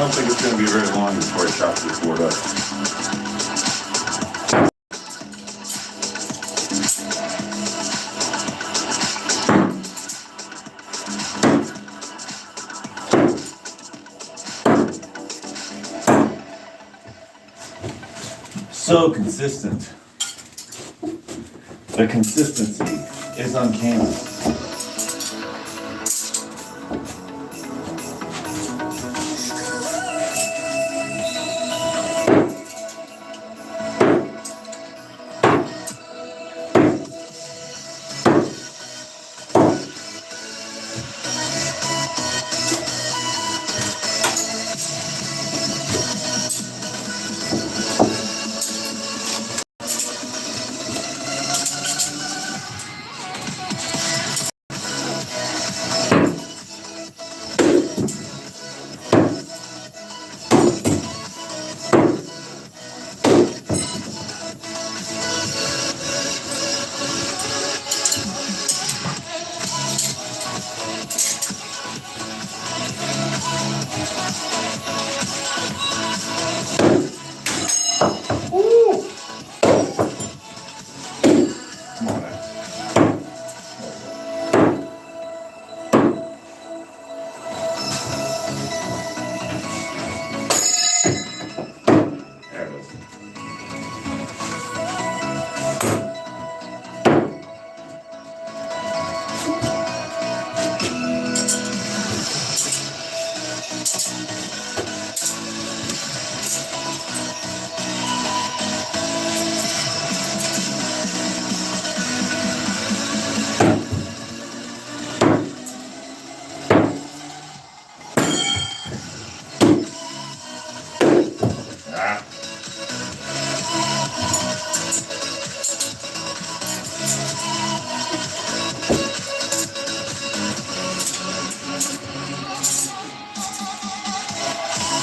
don't think it's going to be very long before I chop this board up. So consistent. The consistency is uncanny.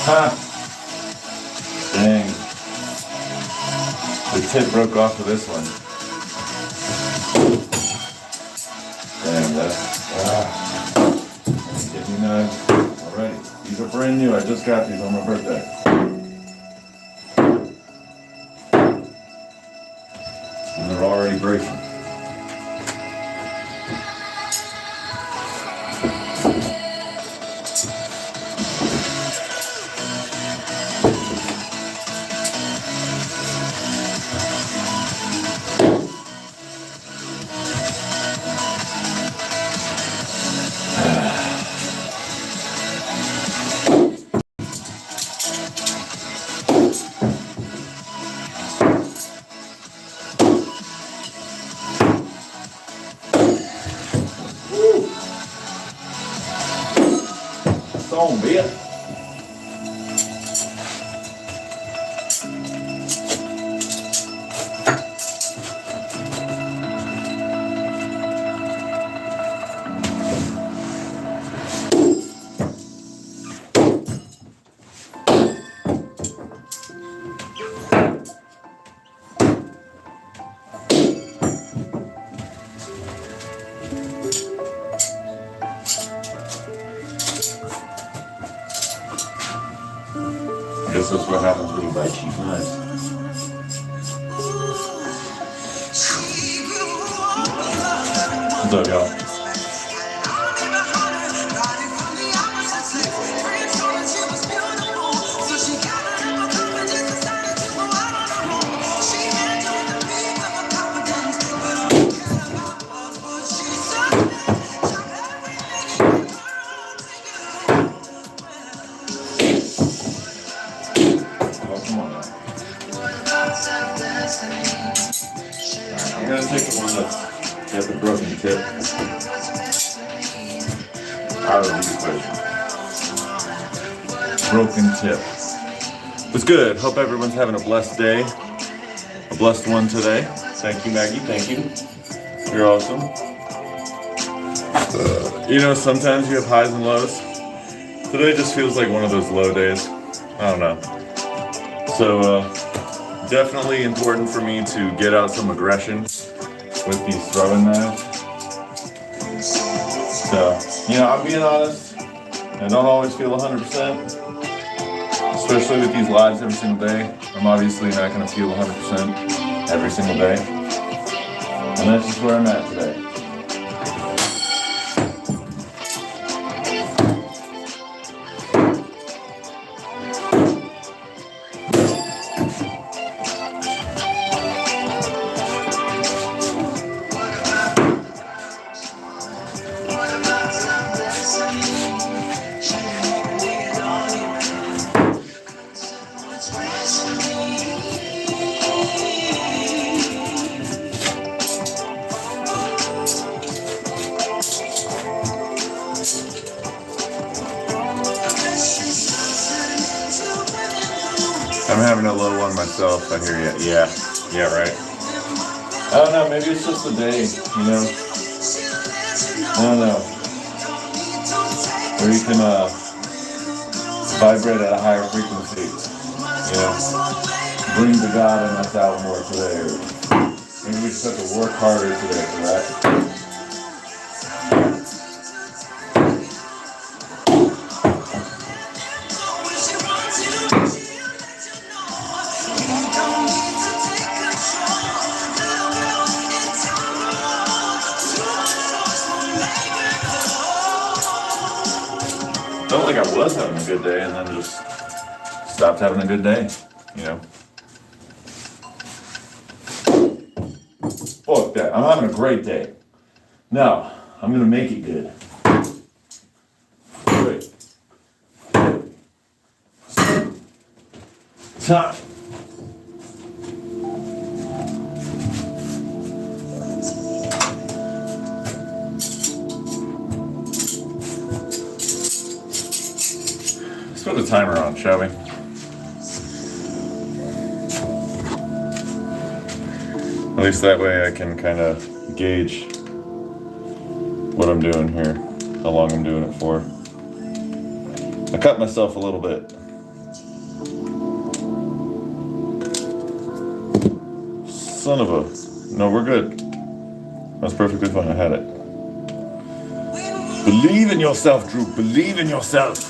Ha! Dang. The tip broke off of this one. Damn, that's... Get me knives. Alrighty. These are brand new. I just got these on my birthday. And they're already breaking. On, bitch. I guess that's what happens when you buy cheap knives. What's up, y'all? I'm going to take the one that's got the broken tip out of the equation. Broken tip. It's good. Hope everyone's having a blessed day. A blessed one today. Thank you, Maggie. Thank you. You're awesome. You know, sometimes you have highs and lows. Today just feels like one of those low days. I don't know. So, definitely important for me to get out some aggression with these throwing knives. So, you know, I'm being honest. I don't always feel 100%. especially with these lives every single day. I'm obviously not going to feel 100% every single day. And that's just where I'm at today. I'm having a little one myself, I hear you. Yeah, right. I don't know, maybe it's just the day, you know? I don't know. Where you can vibrate at a higher frequency, you know? Bring the God in us out more today. Or maybe we just have to work harder today for that. Felt like I was having a good day and then just stopped having a good day, you know? Fuck that, I'm having a great day. No, I'm gonna make it good. Wait. Time. Let's put the timer on, shall we? At least that way I can kind of gauge what I'm doing here, how long I'm doing it for. I cut myself a little bit. Son of a... No, we're good. That's perfectly fine, I had it. Believe in yourself, Drew, believe in yourself.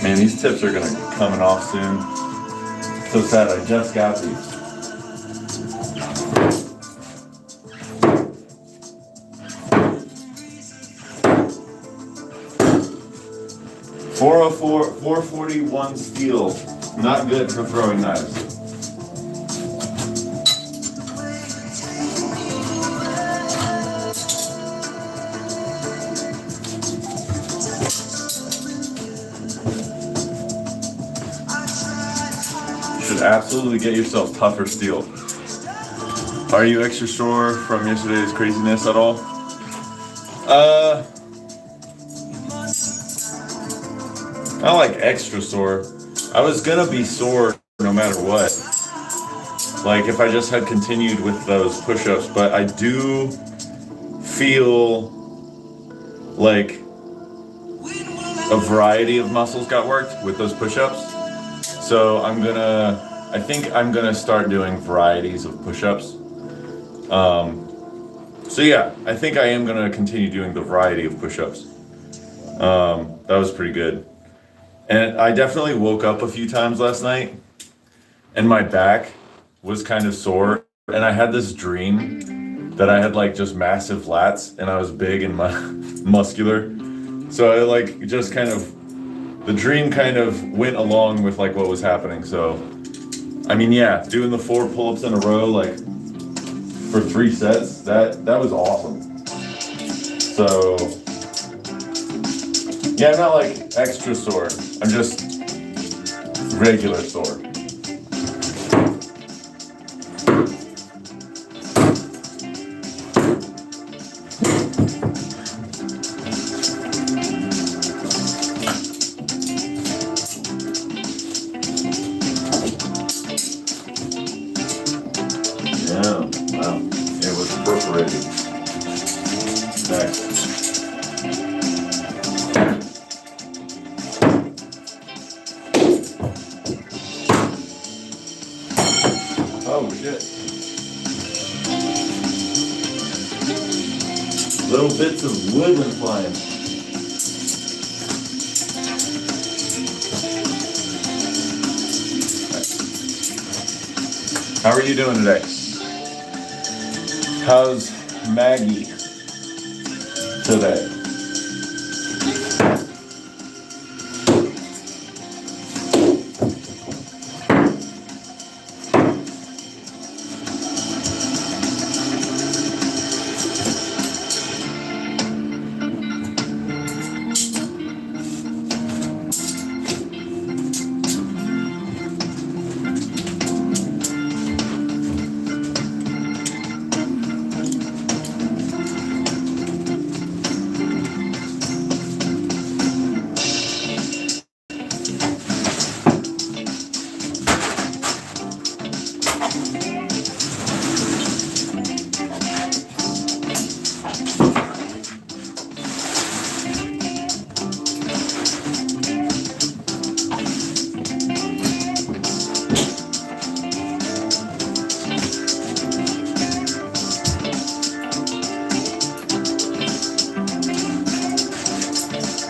Man, these tips are gonna be coming off soon. So sad, I just got these. .441 steel, not good for throwing knives. Absolutely get yourself tougher steel. Are you extra sore from yesterday's craziness at all? Not like extra sore. I was gonna be sore no matter what. Like if I just had continued with those push-ups, but I do feel like a variety of muscles got worked with those push-ups. So I think I'm gonna start doing varieties of push-ups. So yeah, I think I am gonna continue doing the variety of push-ups. That was pretty good. And I definitely woke up a few times last night and my back was kind of sore. And I had this dream that I had like just massive lats and I was big and muscular. So I like just kind of, the dream kind of went along with like what was happening. So, I mean, yeah, doing the 4 pull-ups in a row, like for 3 sets, that was awesome. So, yeah, I'm not like extra sore. I'm just regular sore. Nice. Oh shit. Little bits of wood went flying. How are you doing today? How's Maggie today?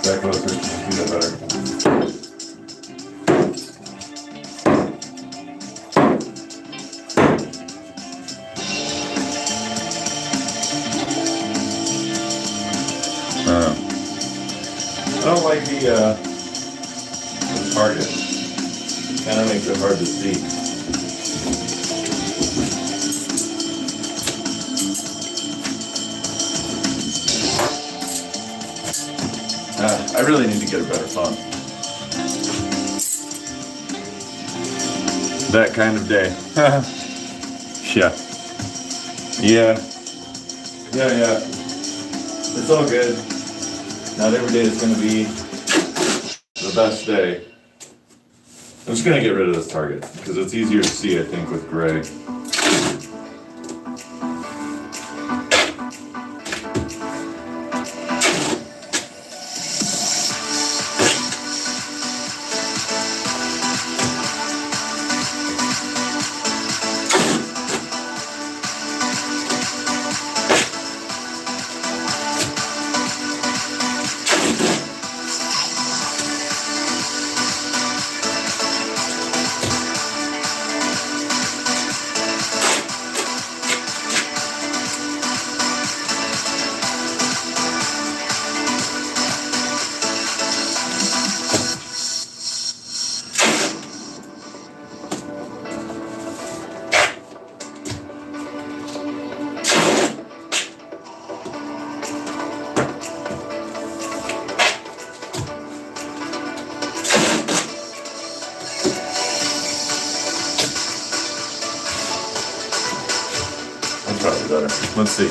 Back closer, see that better. I don't like the target. Kind of makes it hard to see. I really need to get a better font. That kind of day. Yeah. Yeah. It's all good. Not every day is going to be the best day. I'm just going to get rid of this target because it's easier to see, I think, with gray. Probably better. Let's see.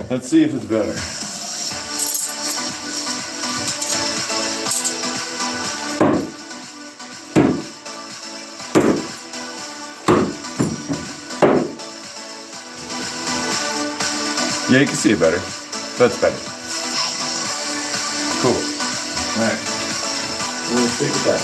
Let's see if it's better. Yeah, you can see it better. That's better. Cool. All right. We'll stick with that.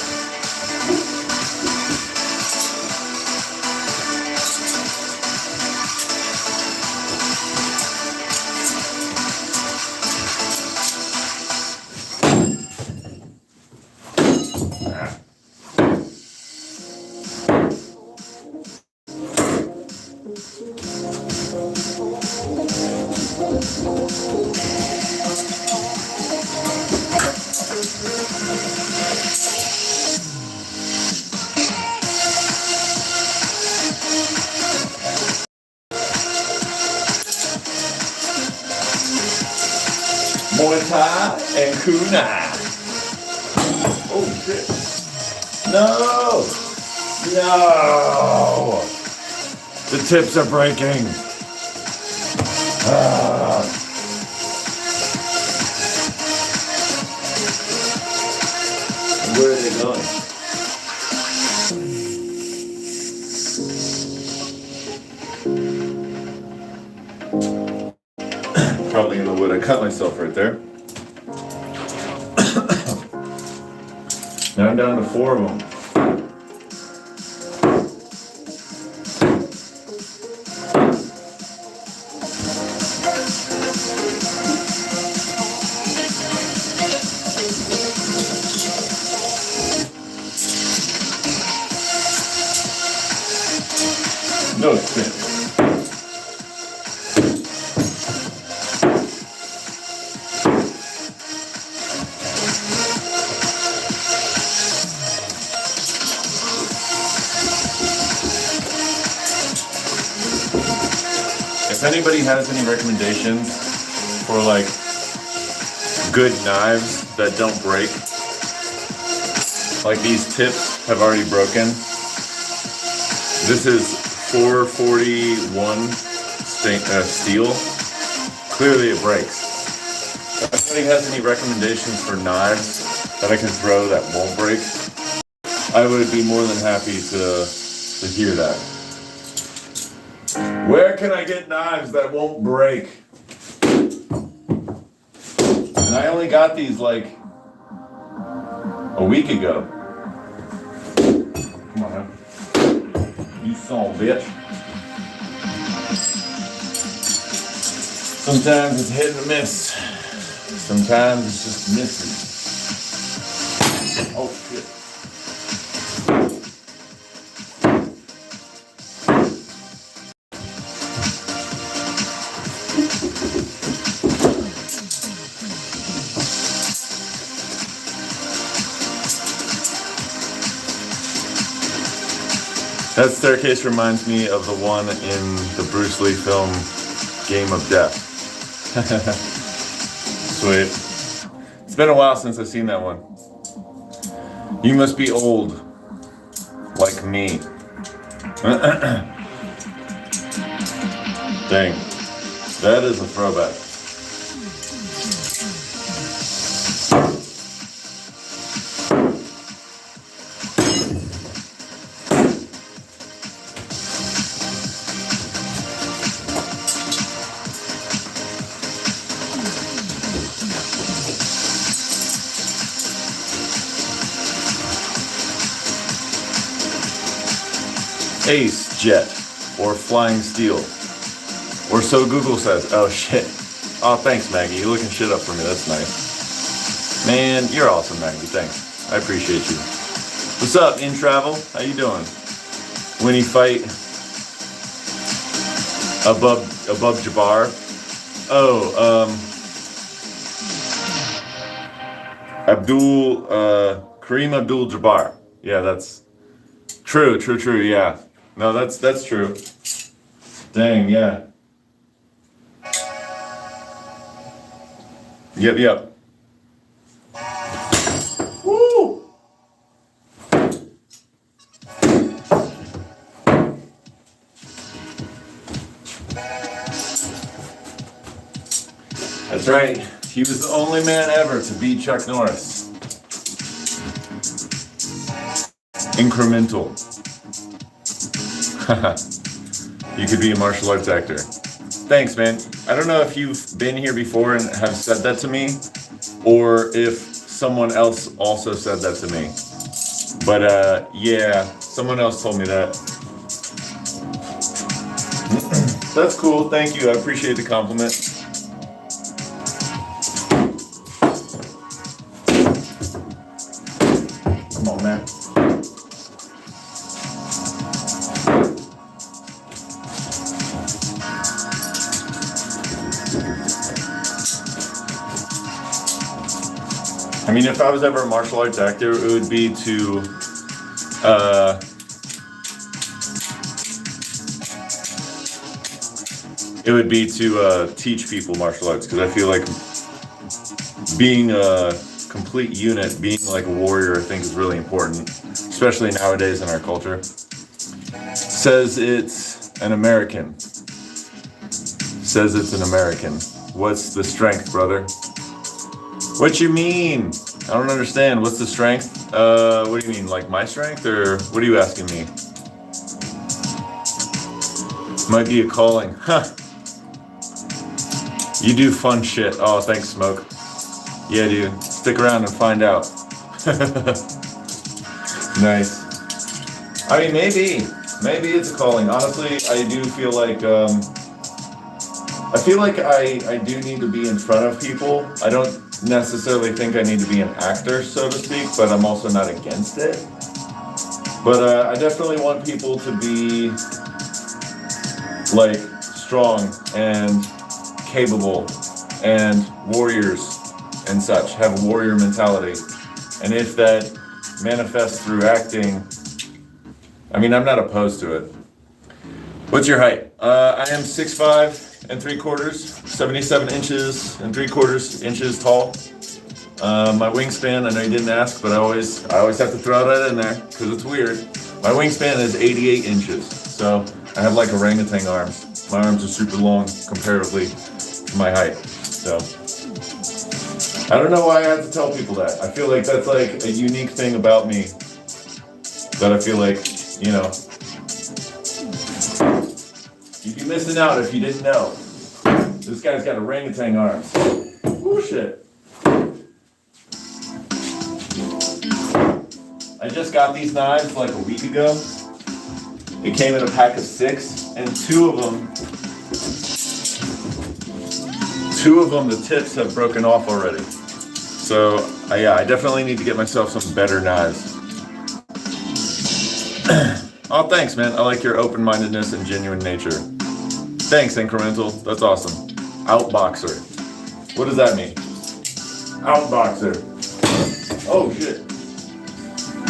Muay Thai and Kunai. Oh shit. No! No! The tips are breaking. Where are they going? probably in the wood. I cut myself right there. Now I'm down to 4 of them. No spin. If anybody has any recommendations for like good knives that don't break, like these tips have already broken. This is 441 steel. Clearly it breaks. If anybody has any recommendations for knives that I can throw that won't break, I would be more than happy to hear that. Where can I get knives that won't break? And I only got these like a week ago. Come on now. You son of a bitch. Sometimes it's hit and miss. Sometimes it's just missing. Oh shit. That staircase reminds me of the one in the Bruce Lee film Game of Death. Sweet. It's been a while since I've seen that one. You must be old, like me. Dang, that is a throwback. Ace Jet, or Flying Steel, or so Google says. Oh shit. Oh, thanks Maggie, you're looking shit up for me, that's nice. Man, you're awesome Maggie, thanks. I appreciate you. What's up, In Travel? How you doing? Winnie Fight, above Jabbar. Oh, Kareem Abdul-Jabbar. Yeah, that's true, yeah. No, that's true. Dang, yeah. Yep. Woo! That's right. He was the only man ever to beat Chuck Norris. Incremental. You could be a martial arts actor. Thanks, man. I don't know if you've been here before and have said that to me, or if someone else also said that to me. But yeah, someone else told me that. That's cool. Thank you. I appreciate the compliment. Come on, man. I mean, if I was ever a martial arts actor, it would be to teach people martial arts, because I feel like being a complete unit, being like a warrior, I think is really important, especially nowadays in our culture. Says it's an American. What's the strength, brother? What you mean? I don't understand. What's the strength? What do you mean? Like my strength, or what are you asking me? Might be a calling. Huh. You do fun shit. Oh, thanks, Smoke. Yeah, dude. Stick around and find out. Nice. I mean, maybe it's a calling. Honestly, I do feel like I do need to be in front of people. I don't necessarily think I need to be an actor, so to speak, but I'm also not against it. But I definitely want people to be like strong and capable and warriors and such, have a warrior mentality. And if that manifests through acting, I mean, I'm not opposed to it. What's your height? I am 6'5" and 3/4, 77 inches and 3/4 inches tall. My wingspan, I know you didn't ask, but I always have to throw that in there because it's weird. My wingspan is 88 inches, so I have like orangutan arms. My arms are super long comparatively to my height. So I don't know why I have to tell people that. I feel like that's like a unique thing about me that I feel like, you know, you'd be missing out if you didn't know. This guy's got orangutan arms. Oh shit. I just got these knives like a week ago. It came in a pack of 6, and two of them, the tips have broken off already. So yeah, I definitely need to get myself some better knives. Oh, thanks, man. I like your open-mindedness and genuine nature. Thanks, Incremental. That's awesome. Outboxer. What does that mean? Outboxer. Oh, shit.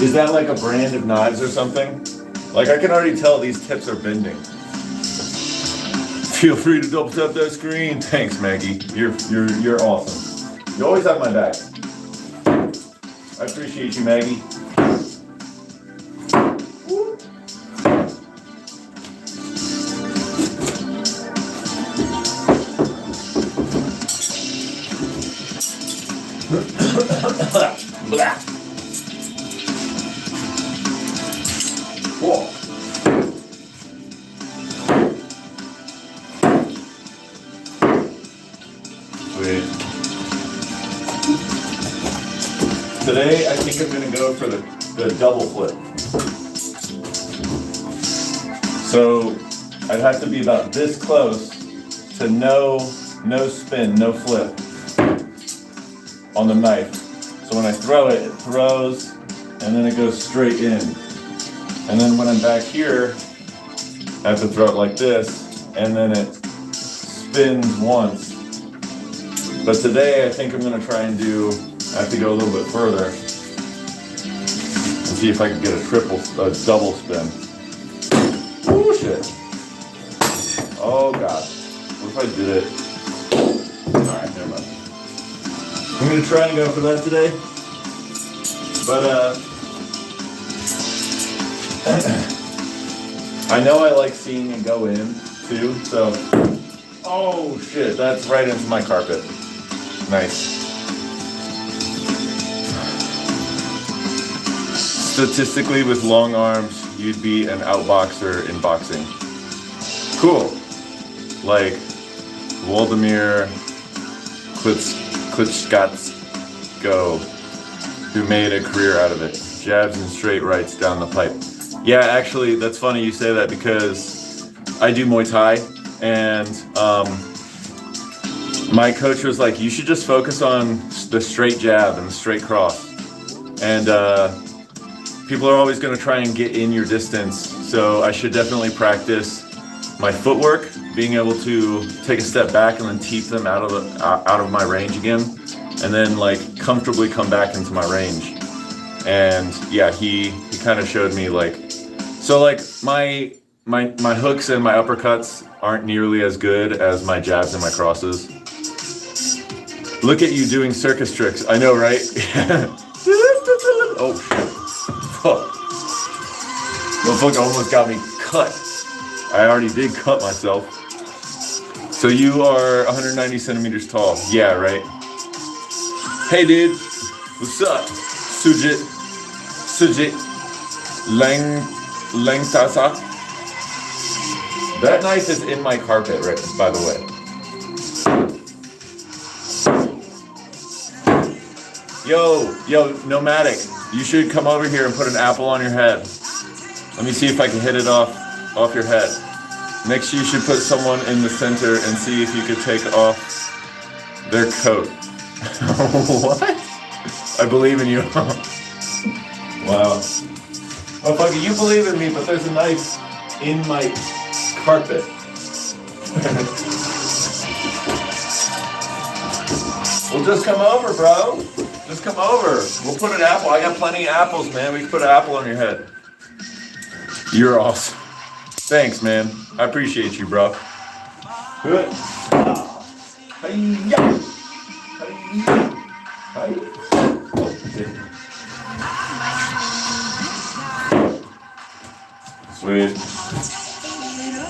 Is that like a brand of knives or something? Like, I can already tell these tips are bending. Feel free to double tap that screen. Thanks, Maggie. You're awesome. You always have my back. I appreciate you, Maggie. Blah. Whoa. Sweet. Today, I think I'm going to go for the double flip. So, I'd have to be about this close to no spin, no flip on the knife. So when I throw it, it throws, and then it goes straight in. And then when I'm back here, I have to throw it like this, and then it spins once. But today, I think I'm gonna try and I have to go a little bit further and see if I can get a double spin. Oh shit. Oh god. What if I did it? Alright, never mind. I'm gonna try and go for that today. But I know I like seeing it go in too, so oh shit, that's right into my carpet. Nice. Statistically, with long arms, you'd be an outboxer in boxing. Cool. Like Waldemir Klitschko, who made a career out of it. Jabs and straight rights down the pipe. Yeah, actually, that's funny you say that because I do Muay Thai, and my coach was like, you should just focus on the straight jab and the straight cross. And people are always going to try and get in your distance, so I should definitely practice my footwork, being able to take a step back and then teep them out of my range again, and then like comfortably come back into my range. And yeah, he kind of showed me like, so like my hooks and my uppercuts aren't nearly as good as my jabs and my crosses. Look at you doing circus tricks. I know, right? Oh shit. Fuck. Motherfucker almost got me cut. I already did cut myself. So you are 190 centimeters tall. Yeah, right. Hey dude, what's up? Sujit Langtasa. That knife is in my carpet, right, by the way. Yo, Nomadic, you should come over here and put an apple on your head. Let me see if I can hit it off your head. Next, you should put someone in the center and see if you could take off their coat. What? I believe in you. Wow. Oh, fuck it, you believe in me, but there's a knife in my carpet. Well, just come over, bro. Just come over. We'll put an apple. I got plenty of apples, man. We can put an apple on your head. You're awesome. Thanks, man. I appreciate you, bro. Good. Sweet.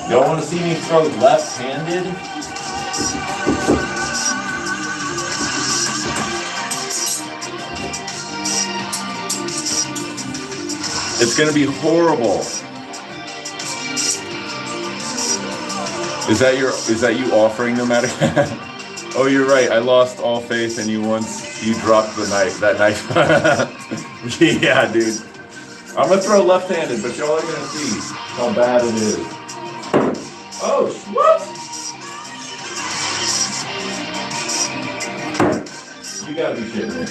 Y'all want to see me throw left-handed? It's gonna be horrible. Is that you offering no matter? Oh, you're right. I lost all faith in you once you dropped the knife. That knife. Yeah, dude. I'm gonna throw left-handed, but y'all are gonna see how bad it is. Oh, what? You gotta be kidding me.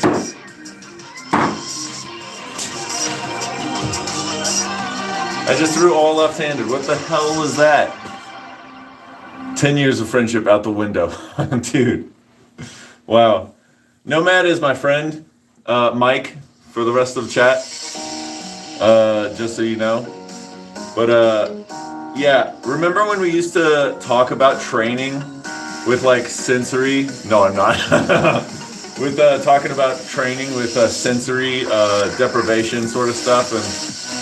I just threw all left-handed. What the hell was that? 10 years of friendship out the window. Dude. Wow. Nomad is my friend. Mike, for the rest of the chat. Just so you know. But, yeah. Remember when we used to talk about training with, like, sensory... No, I'm not. With, talking about training with sensory deprivation sort of stuff. And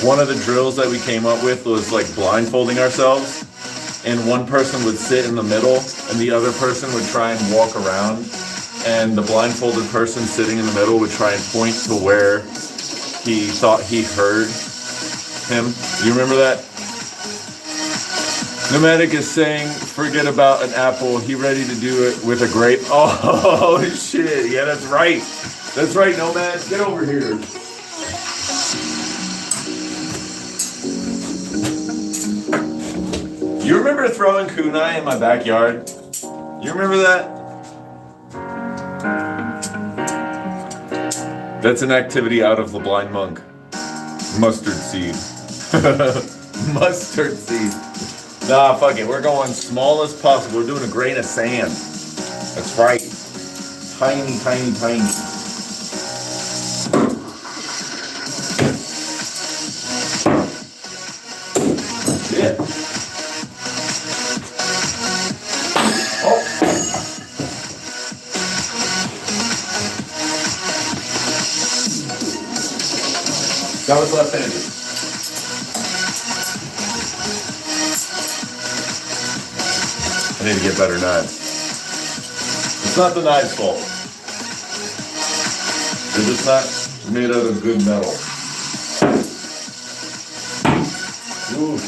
one of the drills that we came up with was, like, blindfolding ourselves. And one person would sit in the middle, and the other person would try and walk around. And the blindfolded person sitting in the middle would try and point to where he thought he heard him. You remember that? Nomadic is saying, forget about an apple. He ready to do it with a grape. Oh, shit. Yeah, that's right. That's right, Nomad. Get over here. You remember throwing kunai in my backyard? You remember that? That's an activity out of the Blind Monk. Mustard seed. Mustard seed. Nah, fuck it. We're going small as possible. We're doing a grain of sand. That's right. Tiny, tiny, tiny. Yeah. That was left-handed. I need to get better knives. It's not the knives' fault. They're just not made out of good metal. Ooh.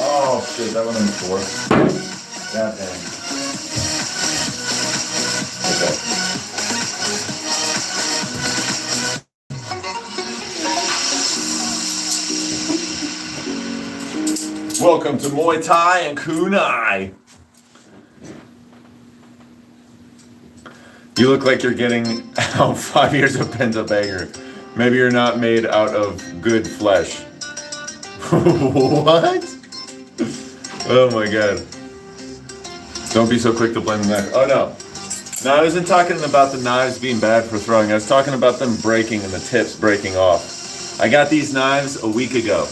Oh shit, that went in 4. God dang. Okay. Welcome to Muay Thai and Kunai. You look like you're getting out 5 years of pent-up anger. Maybe you're not made out of good flesh. What? Oh my god. Don't be so quick to blame the knife. Oh no. No, I wasn't talking about the knives being bad for throwing. I was talking about them breaking and the tips breaking off. I got these knives a week ago.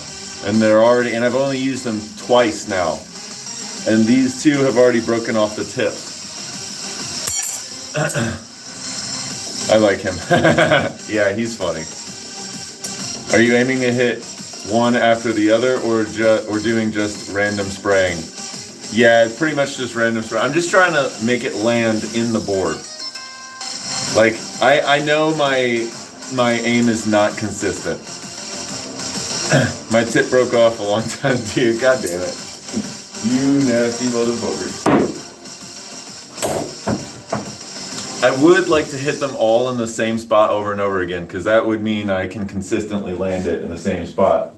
And and I've only used them twice now. And these two have already broken off the tips. I like him. Yeah, he's funny. Are you aiming to hit one after the other or doing just random spraying? Yeah, it's pretty much just random spraying. I'm just trying to make it land in the board. Like, I know my aim is not consistent. My tip broke off a long time, dude. God damn it. You nasty motherfucker. I would like to hit them all in the same spot over and over again, because that would mean I can consistently land it in the same spot.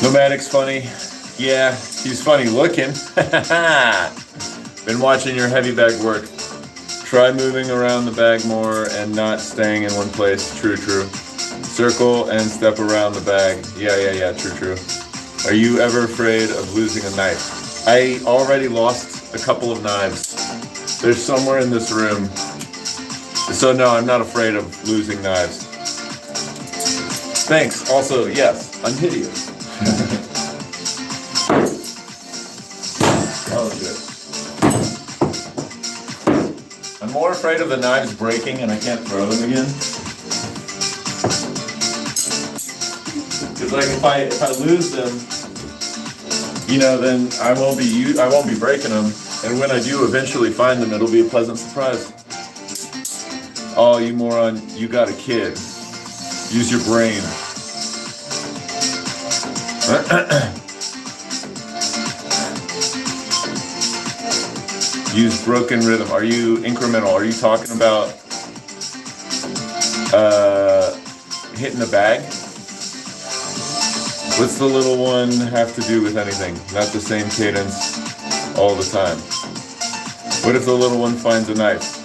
Nomadic's funny. Yeah, he's funny looking. Been watching your heavy bag work. Try moving around the bag more and not staying in one place. True. Circle and step around the bag. Yeah. True. Are you ever afraid of losing a knife? I already lost a couple of knives. They're somewhere in this room. So no, I'm not afraid of losing knives. Thanks. Also, yes, I'm hideous. Oh shit. I'm more afraid of the knives breaking and I can't throw them again. Because like if I lose them, you know, then I won't be breaking them. And when I do eventually find them, it'll be a pleasant surprise. Oh, you moron, you got a kid. Use your brain. Use broken rhythm. Are you incremental? Are you talking about hitting the bag? What's the little one have to do with anything? Not the same cadence all the time. What if the little one finds a knife?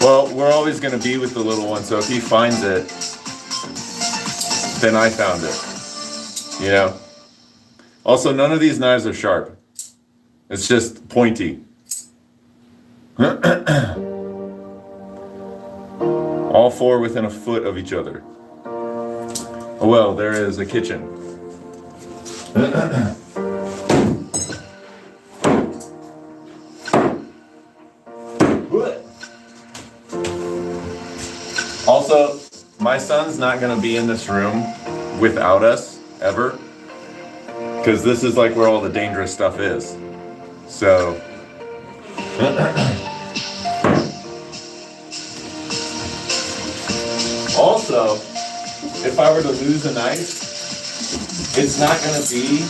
Well, we're always going to be with the little one, so if he finds it, then I found it. You know? Also, none of these knives are sharp. It's just pointy. All four within a foot of each other. Oh, well, there is a kitchen. Also, my son's not going to be in this room without us, ever. Because this is like where all the dangerous stuff is. So, also, if I were to lose a knife, it's not going to be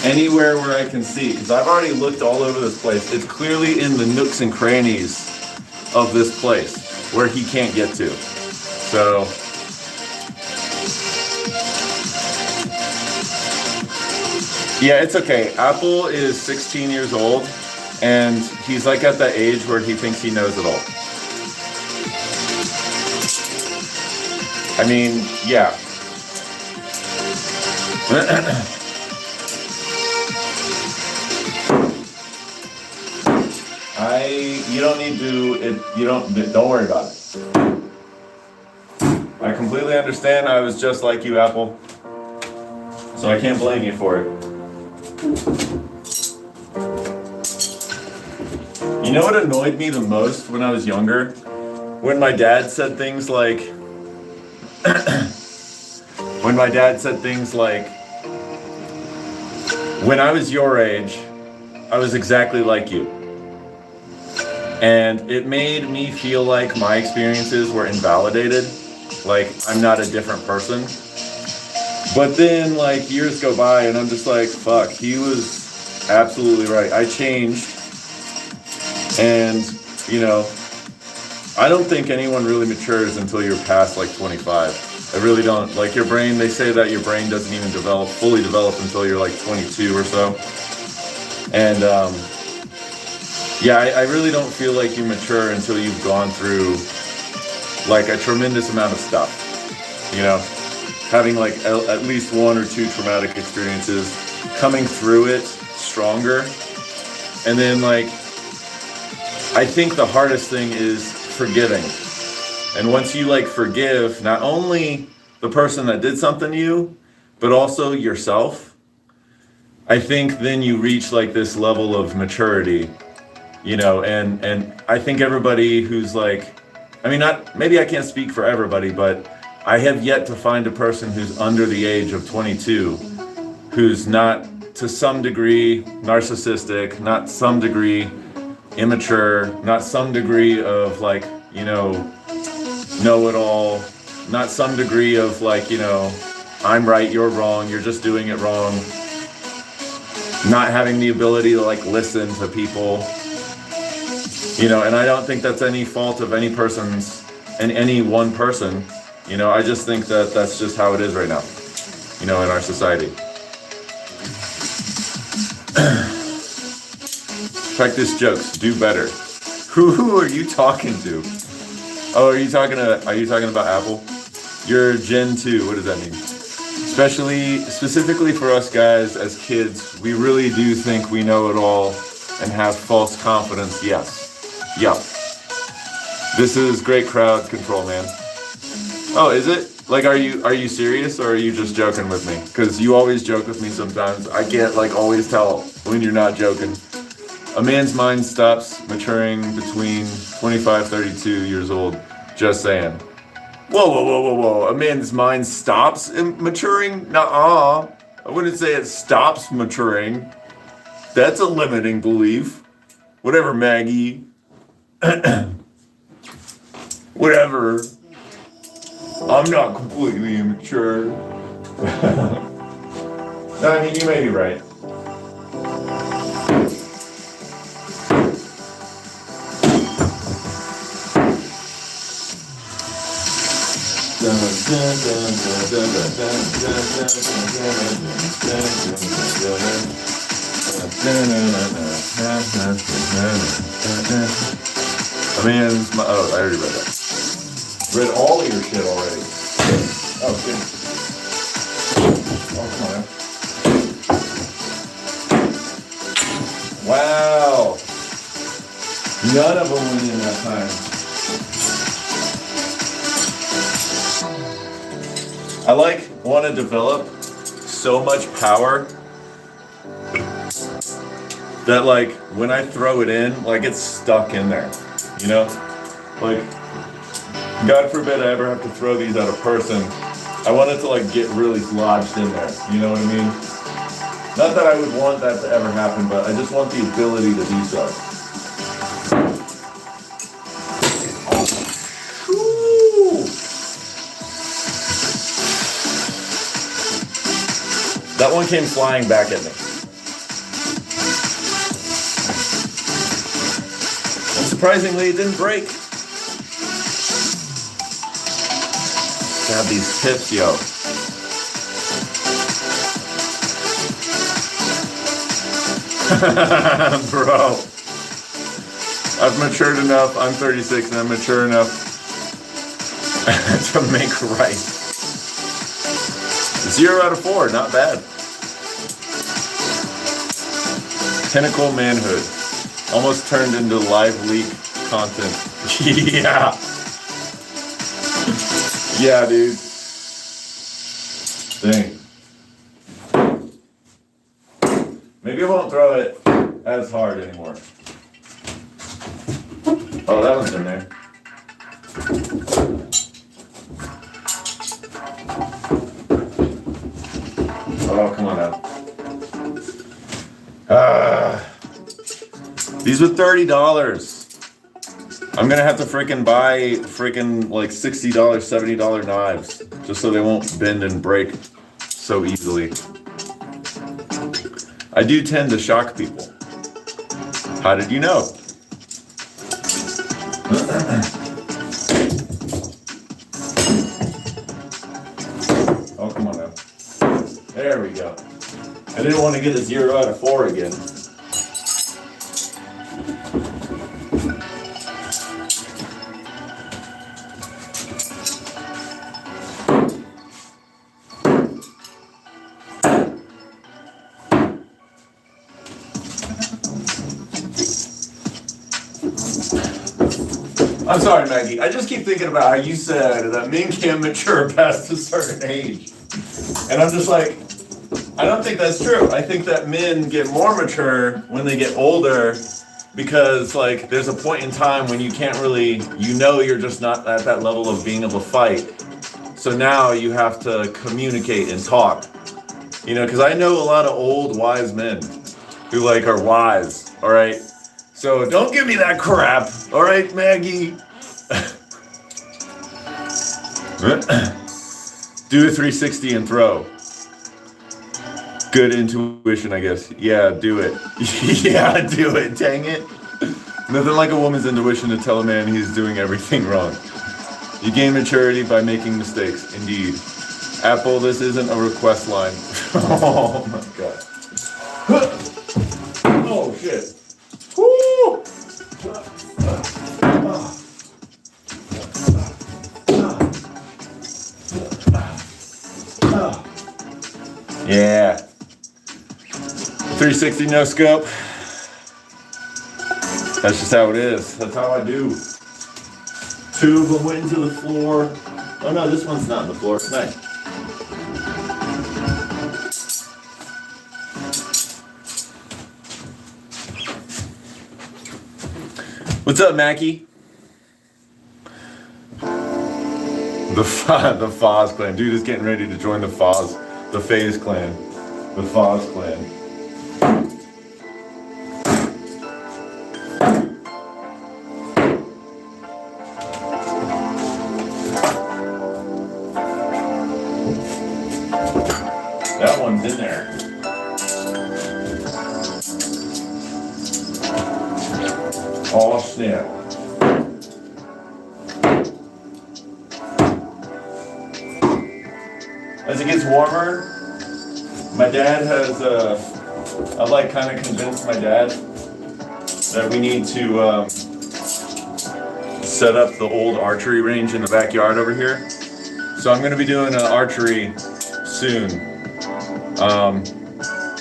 anywhere where I can see, because I've already looked all over this place. It's clearly in the nooks and crannies of this place where he can't get to. So, yeah, it's okay. Apple is 16 years old, and he's like at the age where he thinks he knows it all. I mean, yeah. You don't need to, don't worry about it. I completely understand. I was just like you, Apple. So I can't blame you for it. You know what annoyed me the most when I was younger? When my dad said things like, when I was your age, I was exactly like you. And it made me feel like my experiences were invalidated, like I'm not a different person. But then like years go by and I'm just like, fuck, he was absolutely right. I changed. And, you know, I don't think anyone really matures until you're past like 25. I really don't. Like your brain, they say that your brain doesn't even fully develop until you're like 22 or so. And, yeah, I really don't feel like you mature until you've gone through like a tremendous amount of stuff, you know, having like at least one or two traumatic experiences, coming through it stronger. And then like, I think the hardest thing is forgiving. And once you like forgive not only the person that did something to you, but also yourself, I think then you reach like this level of maturity. You know, and I think everybody who's like, I mean, maybe I can't speak for everybody, but I have yet to find a person who's under the age of 22 who's not to some degree narcissistic, not some degree immature, not some degree of like, know-it-all, not some degree of like, I'm right, you're wrong, you're just doing it wrong. Not having the ability to like listen to people, and I don't think that's any fault of any person's and any one person. I just think that that's just how it is right now, in our society. Practice jokes, do better. Who are you talking to? Oh, are you talking about Apple? You're Gen 2, what does that mean? Specifically for us guys as kids, we really do think we know it all and have false confidence, yes. Yup. This is great crowd control, man. Oh, is it? Like, are you serious or are you just joking with me? Because you always joke with me sometimes. I can't like always tell when you're not joking. A man's mind stops maturing between 25, 32 years old. Just saying. Whoa. A man's mind stops maturing? Nuh-uh. I wouldn't say it stops maturing. That's a limiting belief. Whatever, Maggie. Whatever. I'm not completely immature. No, I mean, you may be right. Oh, I already read that. Read all of your shit already. Oh, shit. Oh, come on. Wow. None of them went in that time. I want to develop so much power that like when I throw it in, like it's stuck in there, Like, God forbid I ever have to throw these at a person. I want it to like get really lodged in there, you know what I mean? Not that I would want that to ever happen, but I just want the ability to do so. That one came flying back at me. And surprisingly, it didn't break. Have these tips, yo. Bro. I've matured enough. I'm 36 and I'm mature enough to make right. 0 out of 4, not bad. Pinnacle manhood. Almost turned into live leak content. Yeah. Yeah, dude. Dang. Maybe I won't throw it as hard anymore. Oh, that one's in there. Oh, come on now. These were $30. I'm gonna have to freaking buy like $60, $70 knives just so they won't bend and break so easily. I do tend to shock people. How did you know? Oh, come on now. There we go. I didn't want to get a 0 out of 4 again. I'm sorry, Maggie. I just keep thinking about how you said that men can't mature past a certain age. And I'm just like, I don't think that's true. I think that men get more mature when they get older because, like, there's a point in time when you can't really, you're just not at that level of being able to fight. So now you have to communicate and talk. Because I know a lot of old, wise men who, like, are wise, all right? So don't give me that crap, all right, Maggie? Do a 360 and throw. Good intuition, I guess. Yeah, do it. Yeah, do it. Dang it. Nothing like a woman's intuition to tell a man he's doing everything wrong. You gain maturity by making mistakes. Indeed. Apple, this isn't a request line. Oh my god. Oh shit. Woo! Yeah. 360 no scope. That's just how it is. That's how I do. Two of them went into the floor. Oh no, this one's not in the floor. Nice. What's up, Mackie? The Foz clan. Dude is getting ready to join the FaZe clan. The Foz clan. That one's in there. Oh snap. As it gets warmer, my dad has, I've like kind of convinced my dad that we need to set up the old archery range in the backyard over here. So I'm gonna be doing archery soon.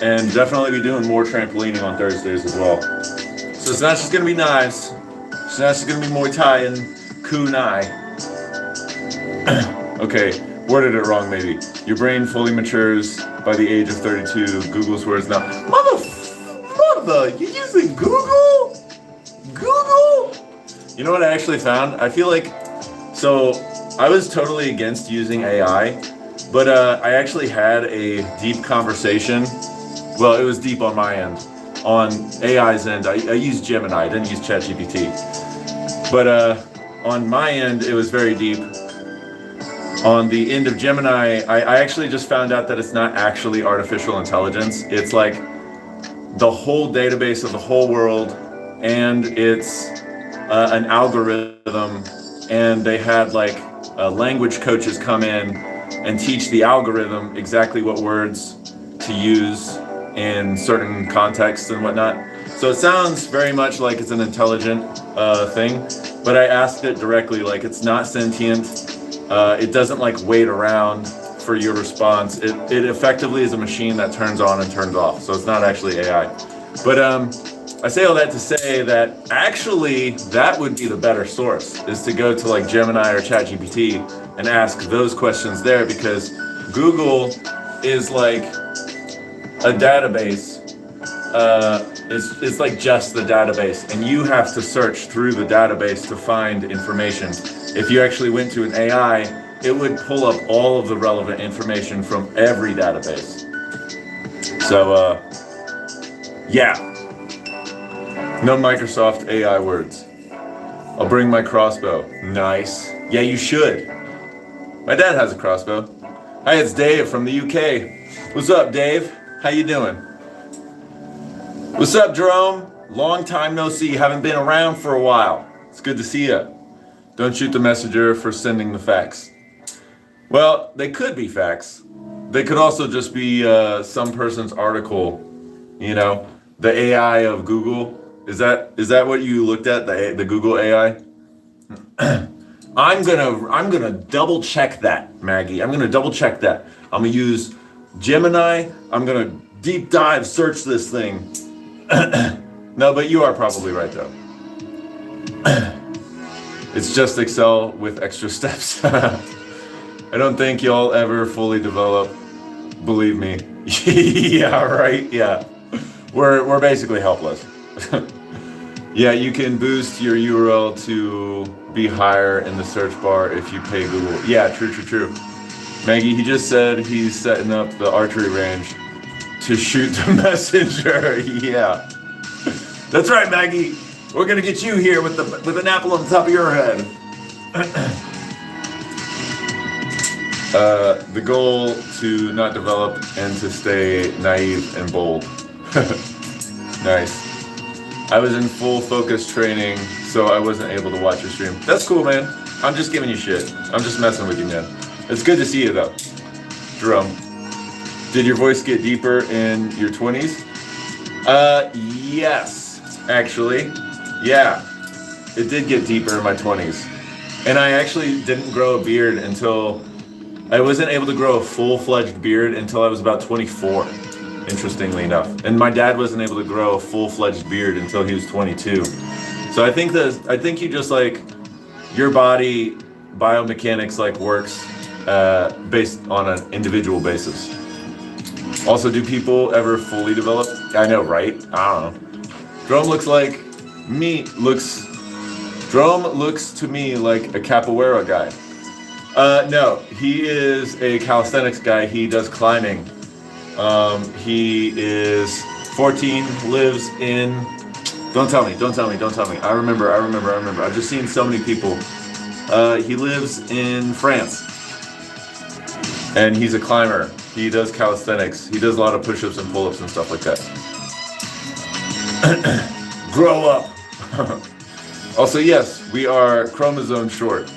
And definitely be doing more trampolining on Thursdays as well. So it's not just gonna be knives, it's not just gonna be Muay Thai and Kunai. Okay, worded it wrong maybe. Your brain fully matures by the age of 32. Google's words now. Mother, you using Google? Google? You know what I actually found? I feel like, so I was totally against using AI, but I actually had a deep conversation. Well, it was deep on my end. On AI's end, I used Gemini, I didn't use ChatGPT. But on my end, it was very deep. On the end of Gemini, I actually just found out that it's not actually artificial intelligence. It's like the whole database of the whole world, and it's an algorithm, and they had like language coaches come in and teach the algorithm exactly what words to use in certain contexts and whatnot. So it sounds very much like it's an intelligent thing, but I asked it directly, like it's not sentient. It doesn't like wait around for your response. It effectively is a machine that turns on and turns off. So it's not actually AI. But I say all that to say that actually that would be the better source, is to go to like Gemini or ChatGPT and ask those questions there, because Google is like a database. It's like just the database, and you have to search through the database to find information. If you actually went to an AI, it would pull up all of the relevant information from every database. So, yeah. No Microsoft AI words. I'll bring my crossbow. Nice. Yeah, you should. My dad has a crossbow. Hi, it's Dave from the UK. What's up, Dave? How you doing? What's up, Jerome? Long time no see. Haven't been around for a while. It's good to see you. Don't shoot the messenger for sending the facts. Well, they could be facts. They could also just be some person's article. You know, the AI of Google. Is that what you looked at? The Google AI? I'm gonna double check that, Maggie. I'm gonna double check that. I'm gonna use Gemini. I'm gonna deep dive search this thing. No, but you are probably right though. It's just Excel with extra steps. I don't think you'll ever fully develop. Believe me. Yeah, right. Yeah, we're basically helpless. Yeah, you can boost your URL to be higher in the search bar if you pay Google. Yeah, true. Maggie, he just said he's setting up the archery range to shoot the messenger. Yeah, that's right, Maggie. We're gonna get you here with an apple on the top of your head. The goal to not develop and to stay naive and bold. Nice. I was in full focus training, so I wasn't able to watch your stream. That's cool, man. I'm just giving you shit. I'm just messing with you, man. It's good to see you, though. Jerome. Did your voice get deeper in your 20s? Yes, actually. Yeah, it did get deeper in my 20s. And I actually didn't grow a beard until... I wasn't able to grow a full-fledged beard until I was about 24, interestingly enough. And my dad wasn't able to grow a full-fledged beard until he was 22. So I think you just like, your body biomechanics like works based on an individual basis. Also, do people ever fully develop? I know, right? I don't know. Drome looks to me like a capoeira guy. No, he is a calisthenics guy. He does climbing. He is 14, lives in... Don't tell me. I remember. I've just seen so many people. He lives in France. And he's a climber. He does calisthenics. He does a lot of push-ups and pull-ups and stuff like that. Grow up. Also, yes, we are chromosome short.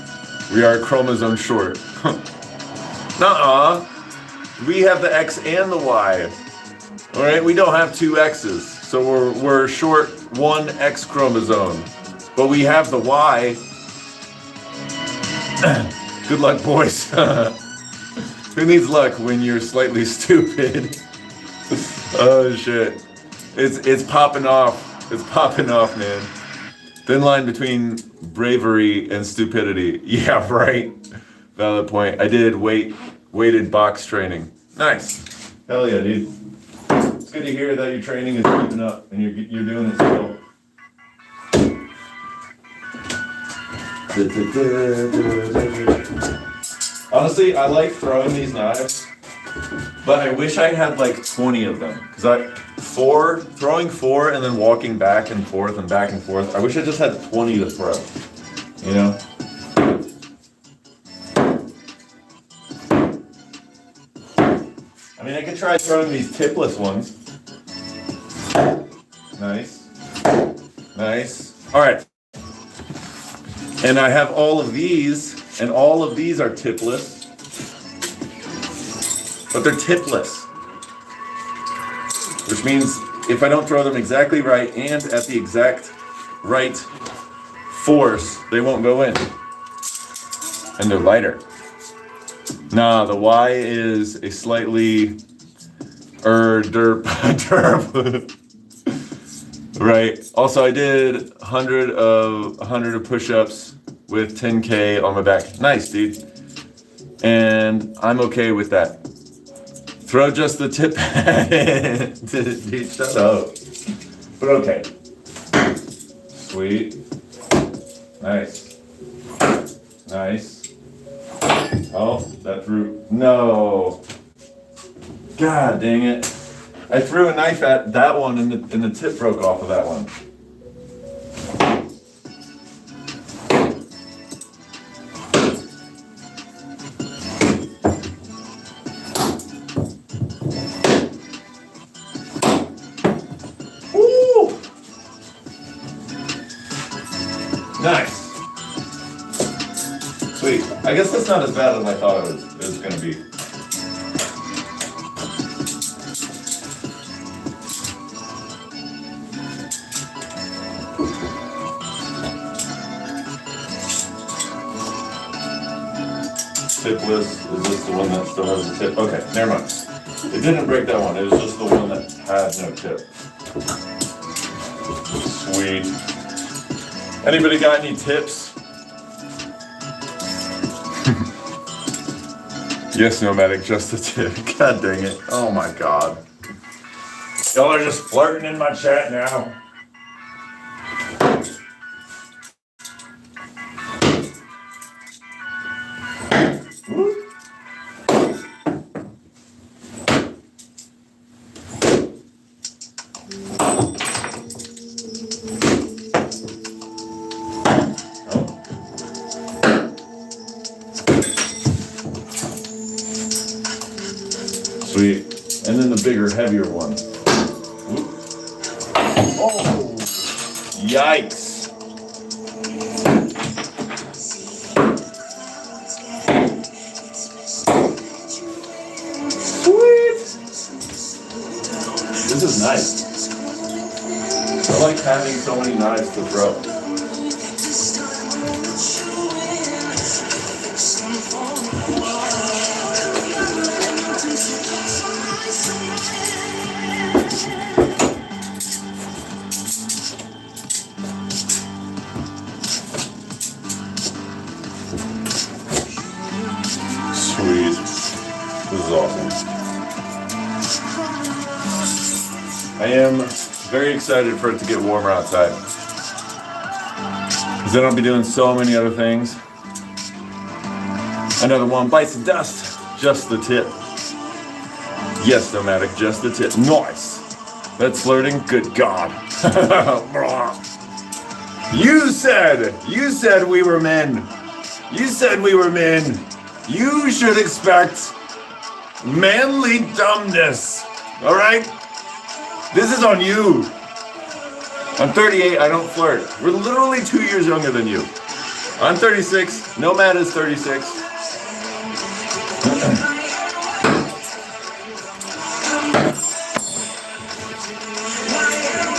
Nuh-uh. We have the X and the Y. All right, we don't have two X's. So we're short one X chromosome. But we have the Y. Good luck, boys. Who needs luck when you're slightly stupid? Oh shit. It's popping off. It's popping off, man. Thin line between bravery and stupidity. Yeah, right. Valid point. I did weighted box training. Nice. Hell yeah, dude. It's good to hear that your training is keeping up and you're doing it still. Honestly, I like throwing these knives, but I wish I had like 20 of them. Because throwing four and then walking back and forth and back and forth, I wish I just had 20 to throw, you know? I mean, I could try throwing these tipless ones. Nice. Nice. All right. And I have all of these, and all of these are tipless. But they're tipless. Which means if I don't throw them exactly right and at the exact right force, they won't go in. And they're lighter. Nah, the Y is a slightly derp. Right. Also, I did 100 of push-ups with 10K on my back. Nice, dude. And I'm okay with that. Throw just the tip. Dude, shut up. But okay. Sweet. Nice. Nice. Oh, that threw. No. God dang it. I threw a knife at that one and the tip broke off of that one. Woo! Nice. Sweet. I guess that's not as bad as I thought it was going to be. Tipless, is this the one that still has a tip? Okay, never mind. It didn't break that one, it was just the one that had no tip. Sweet. Anybody got any tips? Yes, Nomadic, just a tip. God dang it. Oh my god. Y'all are just flirting in my chat now. Sweet. And then the bigger, heavier one. Oh! Yikes! Sweet! This is nice. I like having so many knives to throw. Sweet. This is awesome. I am very excited for it to get warmer outside. Because then I'll be doing so many other things. Another one bites the dust. Just the tip. Yes, Nomadic, just the tip. Nice. That's flirting? Good God. You said we were men. You said we were men. You should expect manly dumbness. All right? This is on you. I'm 38, I don't flirt. We're literally 2 years younger than you. I'm 36, Nomad is 36.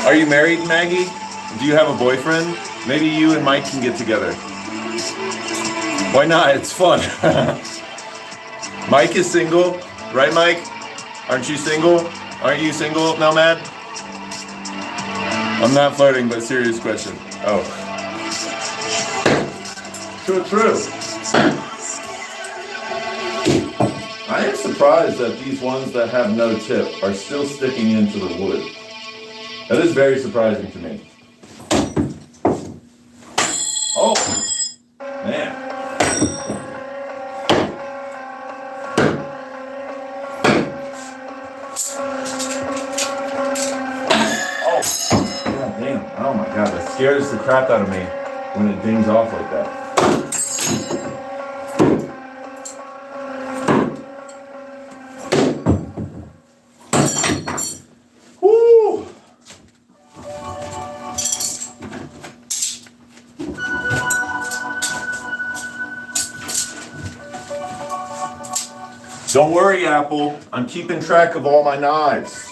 Are you married, Maggie? Do you have a boyfriend? Maybe you and Mike can get together. Why not? It's fun. Mike is single, right, Mike? Aren't you single? Aren't you single, Nomad? I'm not flirting, but serious question. Oh. True. I am surprised that these ones that have no tip are still sticking into the wood. That is very surprising to me. Oh, man. Oh my God, that scares the crap out of me when it dings off like that. Woo! Don't worry, Apple. I'm keeping track of all my knives.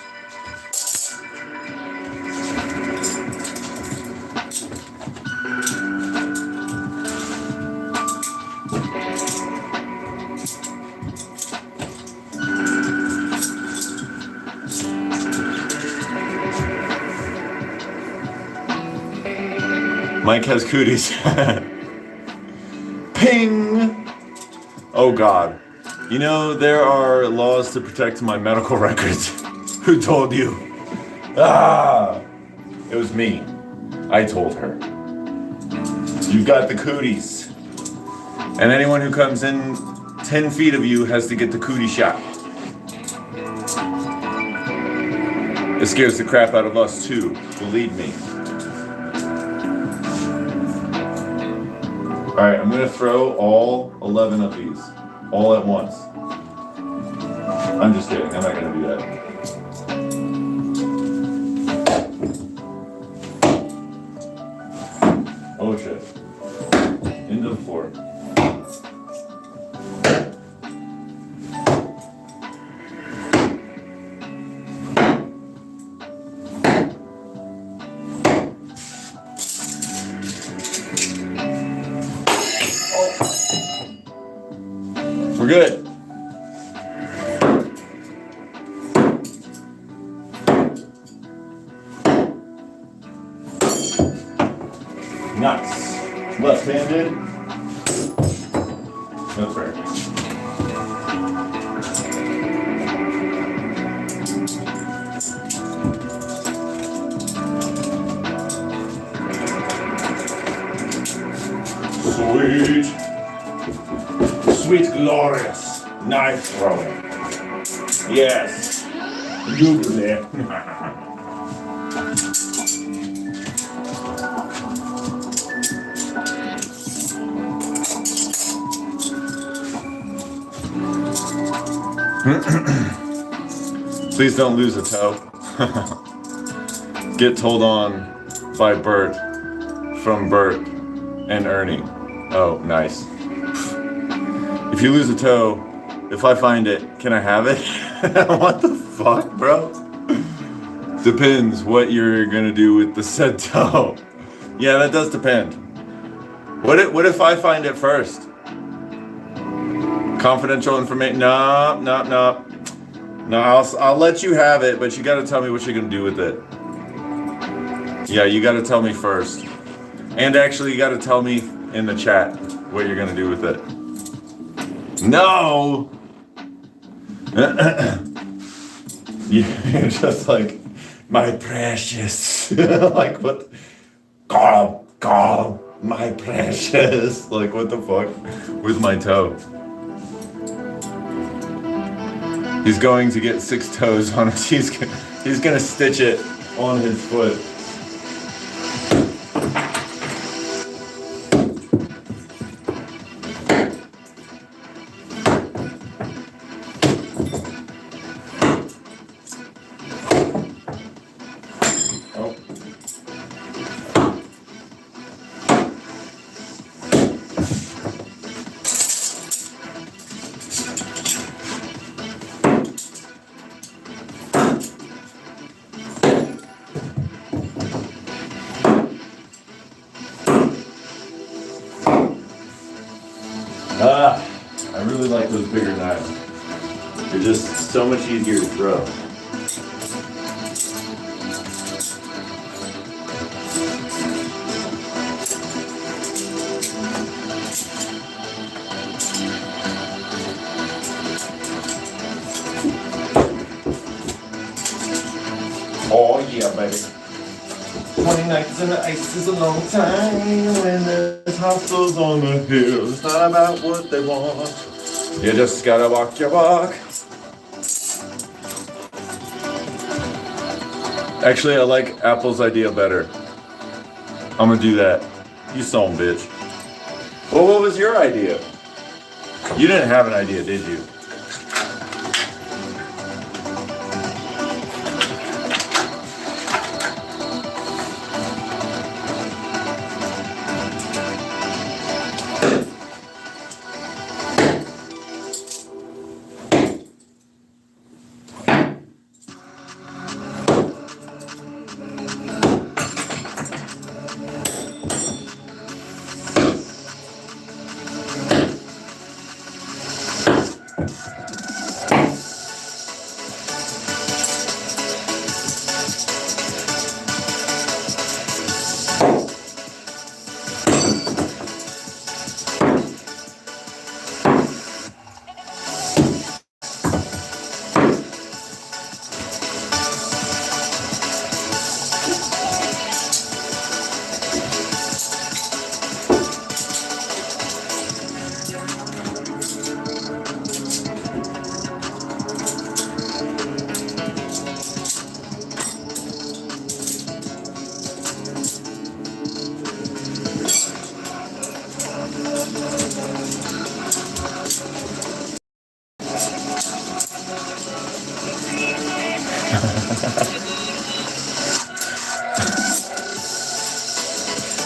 Mike has cooties. Ping! Oh God. You know, there are laws to protect my medical records. Who told you? Ah! It was me. I told her. You've got the cooties. And anyone who comes in 10 feet of you has to get the cootie shot. It scares the crap out of us too, believe me. Alright, I'm gonna throw all 11 of these, all at once. I'm just kidding, I'm not gonna do that. Oh shit. Into the floor. We're good. Nice. Left-handed. That's right. Sweet. Sweet, glorious knife throwing. Yes. You do that. Please don't lose a toe. Get told on by Bert from Bert and Ernie. Oh, nice. If you lose a toe, if I find it, can I have it? What the fuck, bro? Depends what you're gonna do with the said toe. Yeah, that does depend. What if I find it first? Confidential information? No. No, I'll let you have it, but you gotta tell me what you're gonna do with it. Yeah, you gotta tell me first. And actually, you gotta tell me in the chat what you're gonna do with it. No! You're just like, my precious. Like, what? Call, my precious. Like, what the fuck? With my toe. He's going to get 6 toes on it. He's gonna stitch it on his foot. I really like those bigger knives. They're just so much easier to throw. Oh yeah, baby. 20 nights in the ice is a long time. When there's hostels on the hill, it's not about what they want. You just gotta walk your walk. Actually, I like Apple's idea better. I'm gonna do that. You son of a bitch. Well, what was your idea? You didn't have an idea, did you?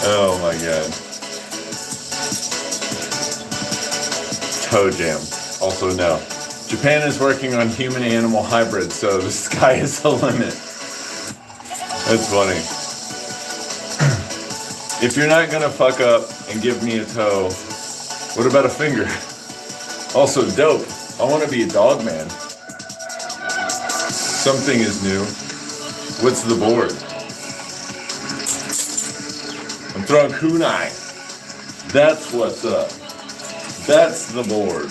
Oh my god. Toe jam. Also no. Japan is working on human-animal hybrids, so the sky is the limit. That's funny. If you're not gonna fuck up and give me a toe, what about a finger? Also dope. I want to be a dog man. Something is new. What's the board? I'm throwing kunai. That's what's up. That's the board.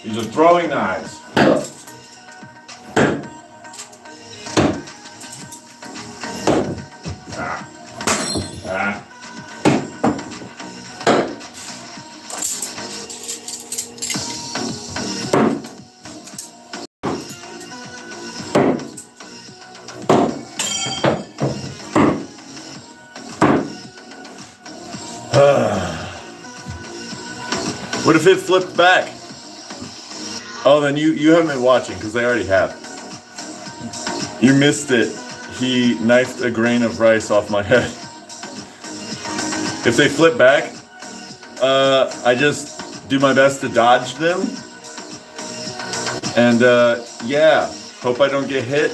These are throwing knives. What if it flipped back? Oh, then you haven't been watching because they already have. You missed it. He knifed a grain of rice off my head. If they flip back, I just do my best to dodge them. And yeah, hope I don't get hit.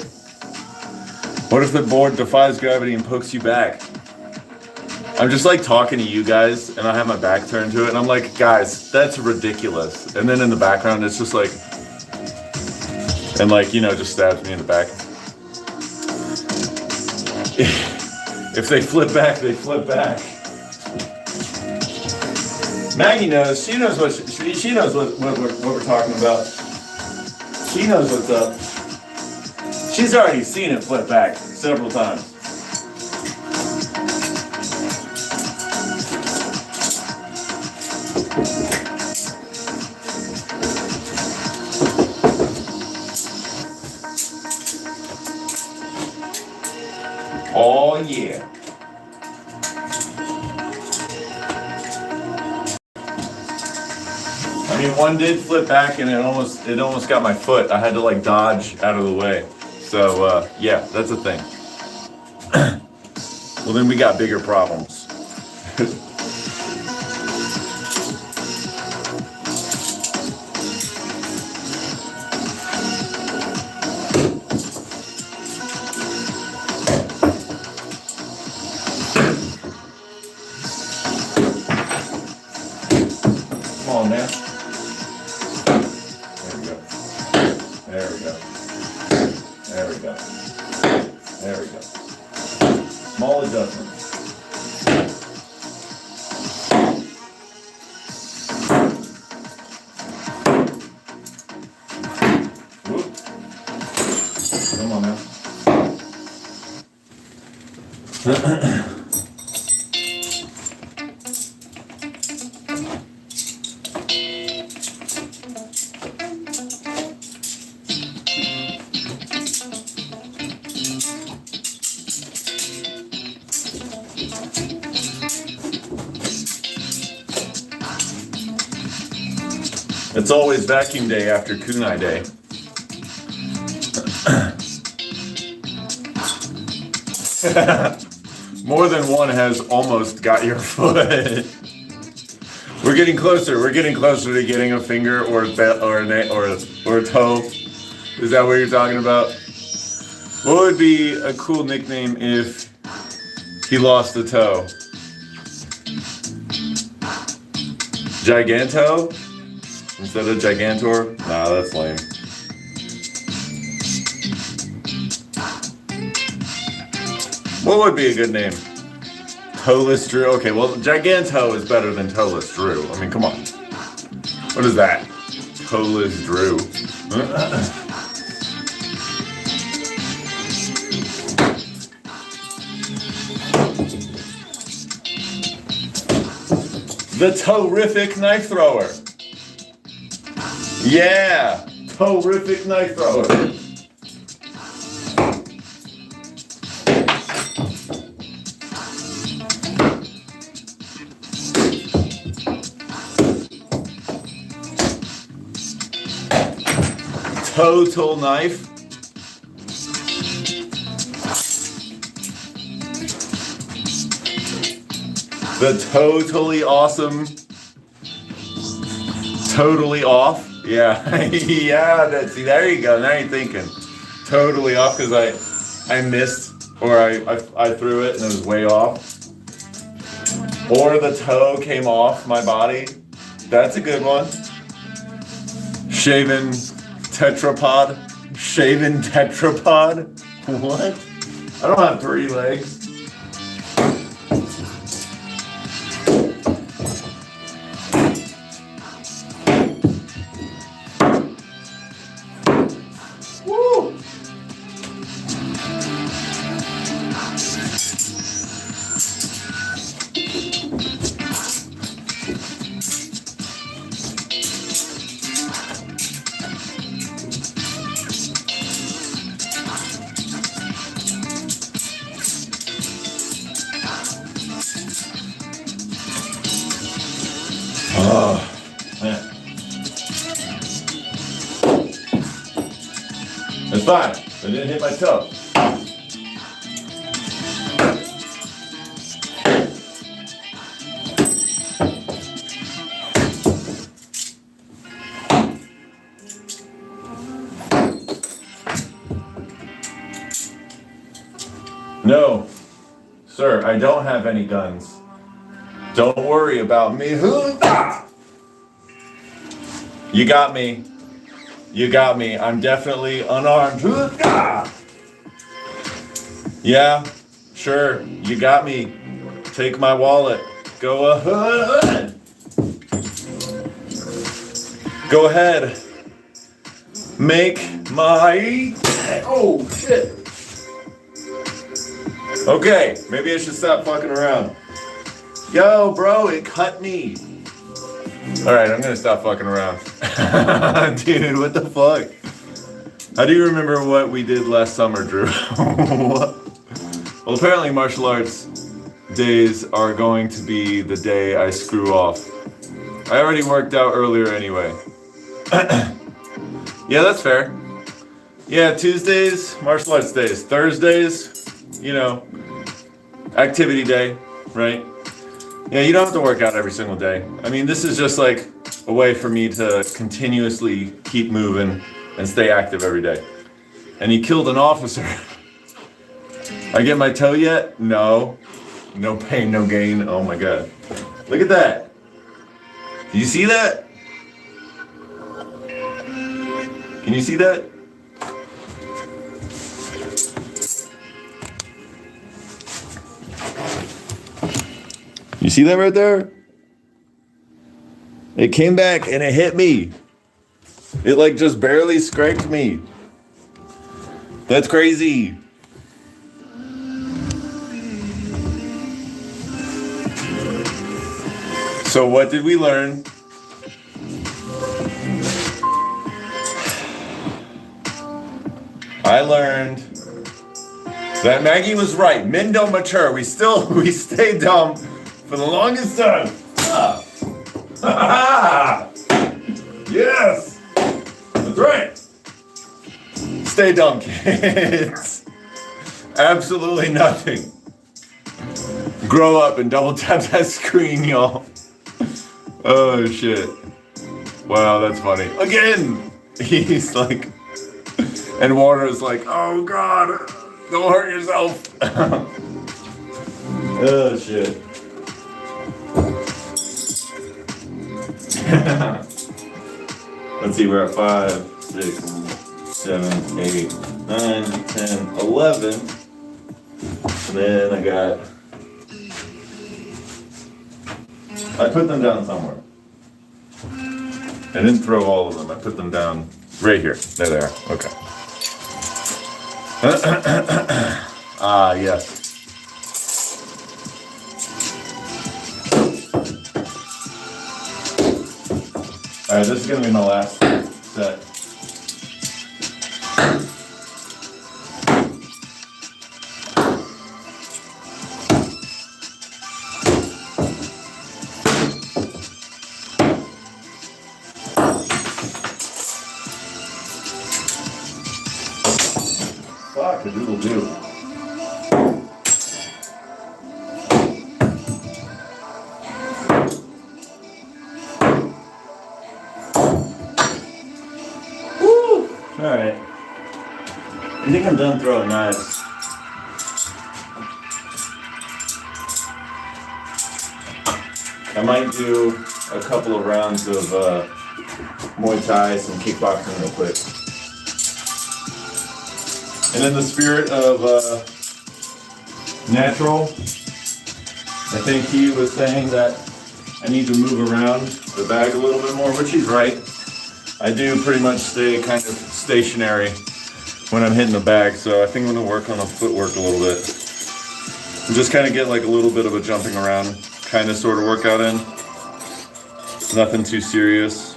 What if the board defies gravity and pokes you back? I'm just like talking to you guys and I have my back turned to it and I'm like, guys, that's ridiculous. And then in the background, it's just like, and like, you know, just stabs me in the back. If they flip back, they flip back. Maggie knows. She knows what she knows what we're talking about. She knows what's up. She's already seen it flip back several times. Oh yeah. I mean, one did flip back and it almost got my foot. I had to like dodge out of the way. So yeah, that's a thing. Well, then we got bigger problems. Come on now. There we go. There we go. There we go. Small adjustments. Whoop. Come on now. It's always vacuum day after kunai day. More than one has almost got your foot. We're getting closer. We're getting closer to getting a finger or a toe. Is that what you're talking about? What would be a cool nickname if he lost a toe? Giganto? Instead of Gigantor? Nah, that's lame. What would be a good name? Toeless Drew? Okay, well, Giganto is better than Toeless Drew. I mean, come on. What is that? Toeless Drew. The Terrific Knife Thrower. Yeah, Terrific Knife Thrower. Total Knife. The Totally Awesome. Totally Off. Yeah, yeah. See, there you go. Now you're thinking. Totally off because I missed or I threw it and it was way off. Or the toe came off my body. That's a good one. Shaven tetrapod. Shaven tetrapod. What? I don't have 3 legs. It's fine. It didn't hit my toe. No, sir, I don't have any guns. Don't worry about me. You got me. You got me. I'm definitely unarmed. Yeah, sure. You got me. Take my wallet. Go ahead. Go ahead. Make my... Oh, shit. Okay, maybe I should stop fucking around. Yo, bro, it cut me. Alright, I'm gonna stop fucking around. Dude, what the fuck? How do you remember what we did last summer, Drew? Well, apparently martial arts days are going to be the day I screw off. I already worked out earlier anyway. Yeah, that's fair. Yeah, Tuesdays, martial arts days. Thursdays, you know, activity day, right? Yeah, you don't have to work out every single day. I mean, this is just like a way for me to continuously keep moving and stay active every day. And he killed an officer. I get my toe yet? No. No pain, no gain. Oh my God. Look at that. Do you see that? Can you see that? You see that right there? It came back and it hit me. It like just barely scraped me. That's crazy. So what did we learn? I learned that Maggie was right. Men don't mature. We stay dumb for the longest time. Yes! That's right. Stay dumb, kids. Absolutely nothing. Grow up and double tap that screen, y'all. Oh, shit. Wow, that's funny. Again! He's like... And Warner's like, oh, God. Don't hurt yourself. Oh, shit. Let's see, we're at 5, 6, 7, 8, 9, 10, 11. And then I put them down somewhere. I didn't throw all of them. I put them down right here. There they are. Okay. Ah, yes. Alright, this is going to be my last set. Fuck, a doodle do. Alright. I think I'm done throwing knives. I might do a couple of rounds of Muay Thai, some kickboxing real quick. And in the spirit of natural, I think he was saying that I need to move around the bag a little bit more, which he's right. I do pretty much stay kind of stationary when I'm hitting the bag, so I think I'm going to work on the footwork a little bit. And just kind of get like a little bit of a jumping around kind of sort of workout in. Nothing too serious.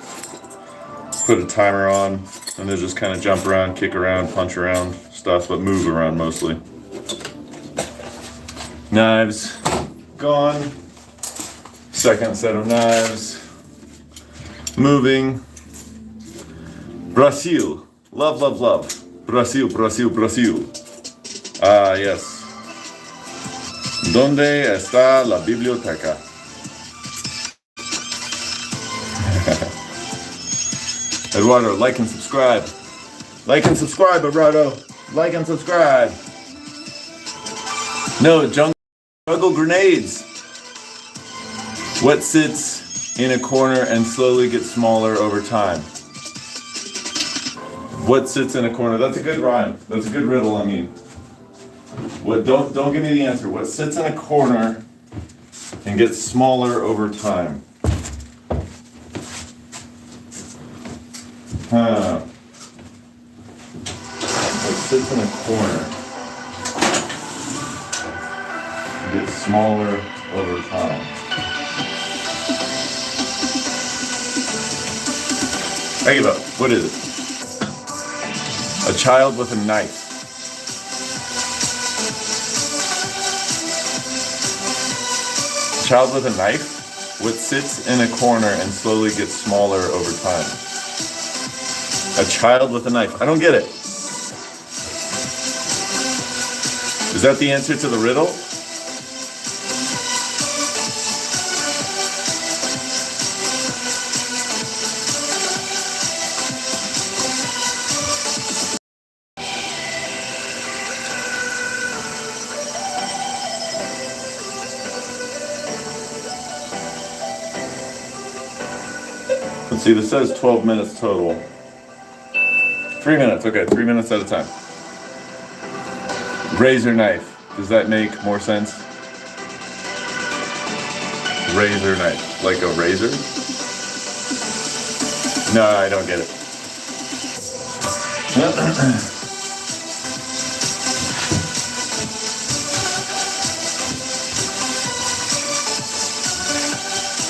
Put a timer on and then just kind of jump around, kick around, punch around, stuff, but move around mostly. Knives gone. Second set of knives. Moving. Brazil. Love, love, love. Brasil, Brasil, Brasil. Ah, yes. ¿Dónde está la biblioteca? Eduardo, like and subscribe. Like and subscribe, Eduardo. Like and subscribe. No, juggle grenades. What sits in a corner and slowly gets smaller over time? What sits in a corner? That's a good rhyme. That's a good riddle, I mean. What? Don't give me the answer. What sits in a corner and gets smaller over time? What sits in a corner and gets smaller over time? I give up. What is it? A child with a knife. Child with a knife? What sits in a corner and slowly gets smaller over time? A child with a knife. I don't get it. Is that the answer to the riddle? Let's see, this says 12 minutes total. 3 minutes, okay, 3 minutes at a time. Razor knife, does that make more sense? Razor knife, like a razor? No, I don't get it.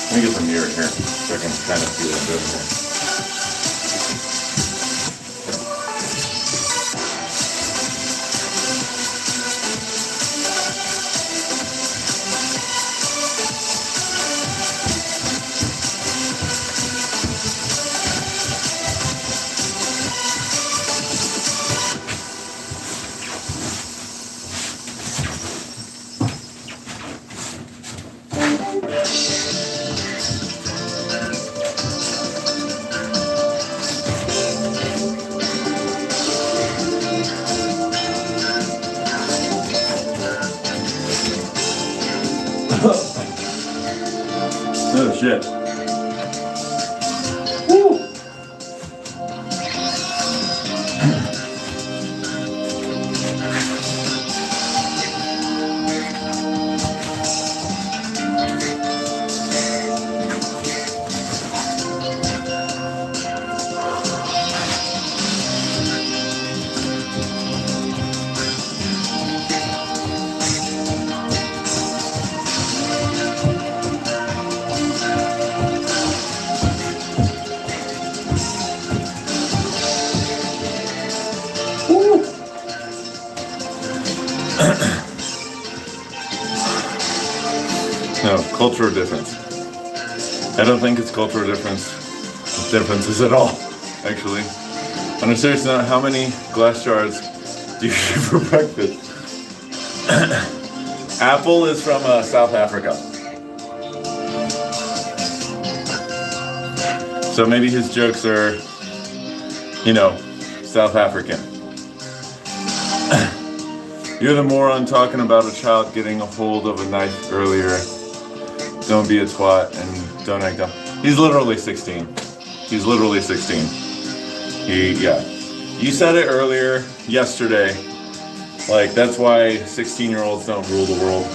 Let me get the mirror here so I can kind of see what I'm doing here. Oh shit. Woo. No, cultural difference. I don't think it's cultural differences at all, actually. On a serious note, how many glass jars do you eat for breakfast? Apple is from South Africa. So maybe his jokes are, South African. You're the moron talking about a child getting a hold of a knife earlier. Don't be a twat and don't act dumb. He's literally 16. He's literally 16. You said it earlier, yesterday. Like, that's why 16-year-olds don't rule the world.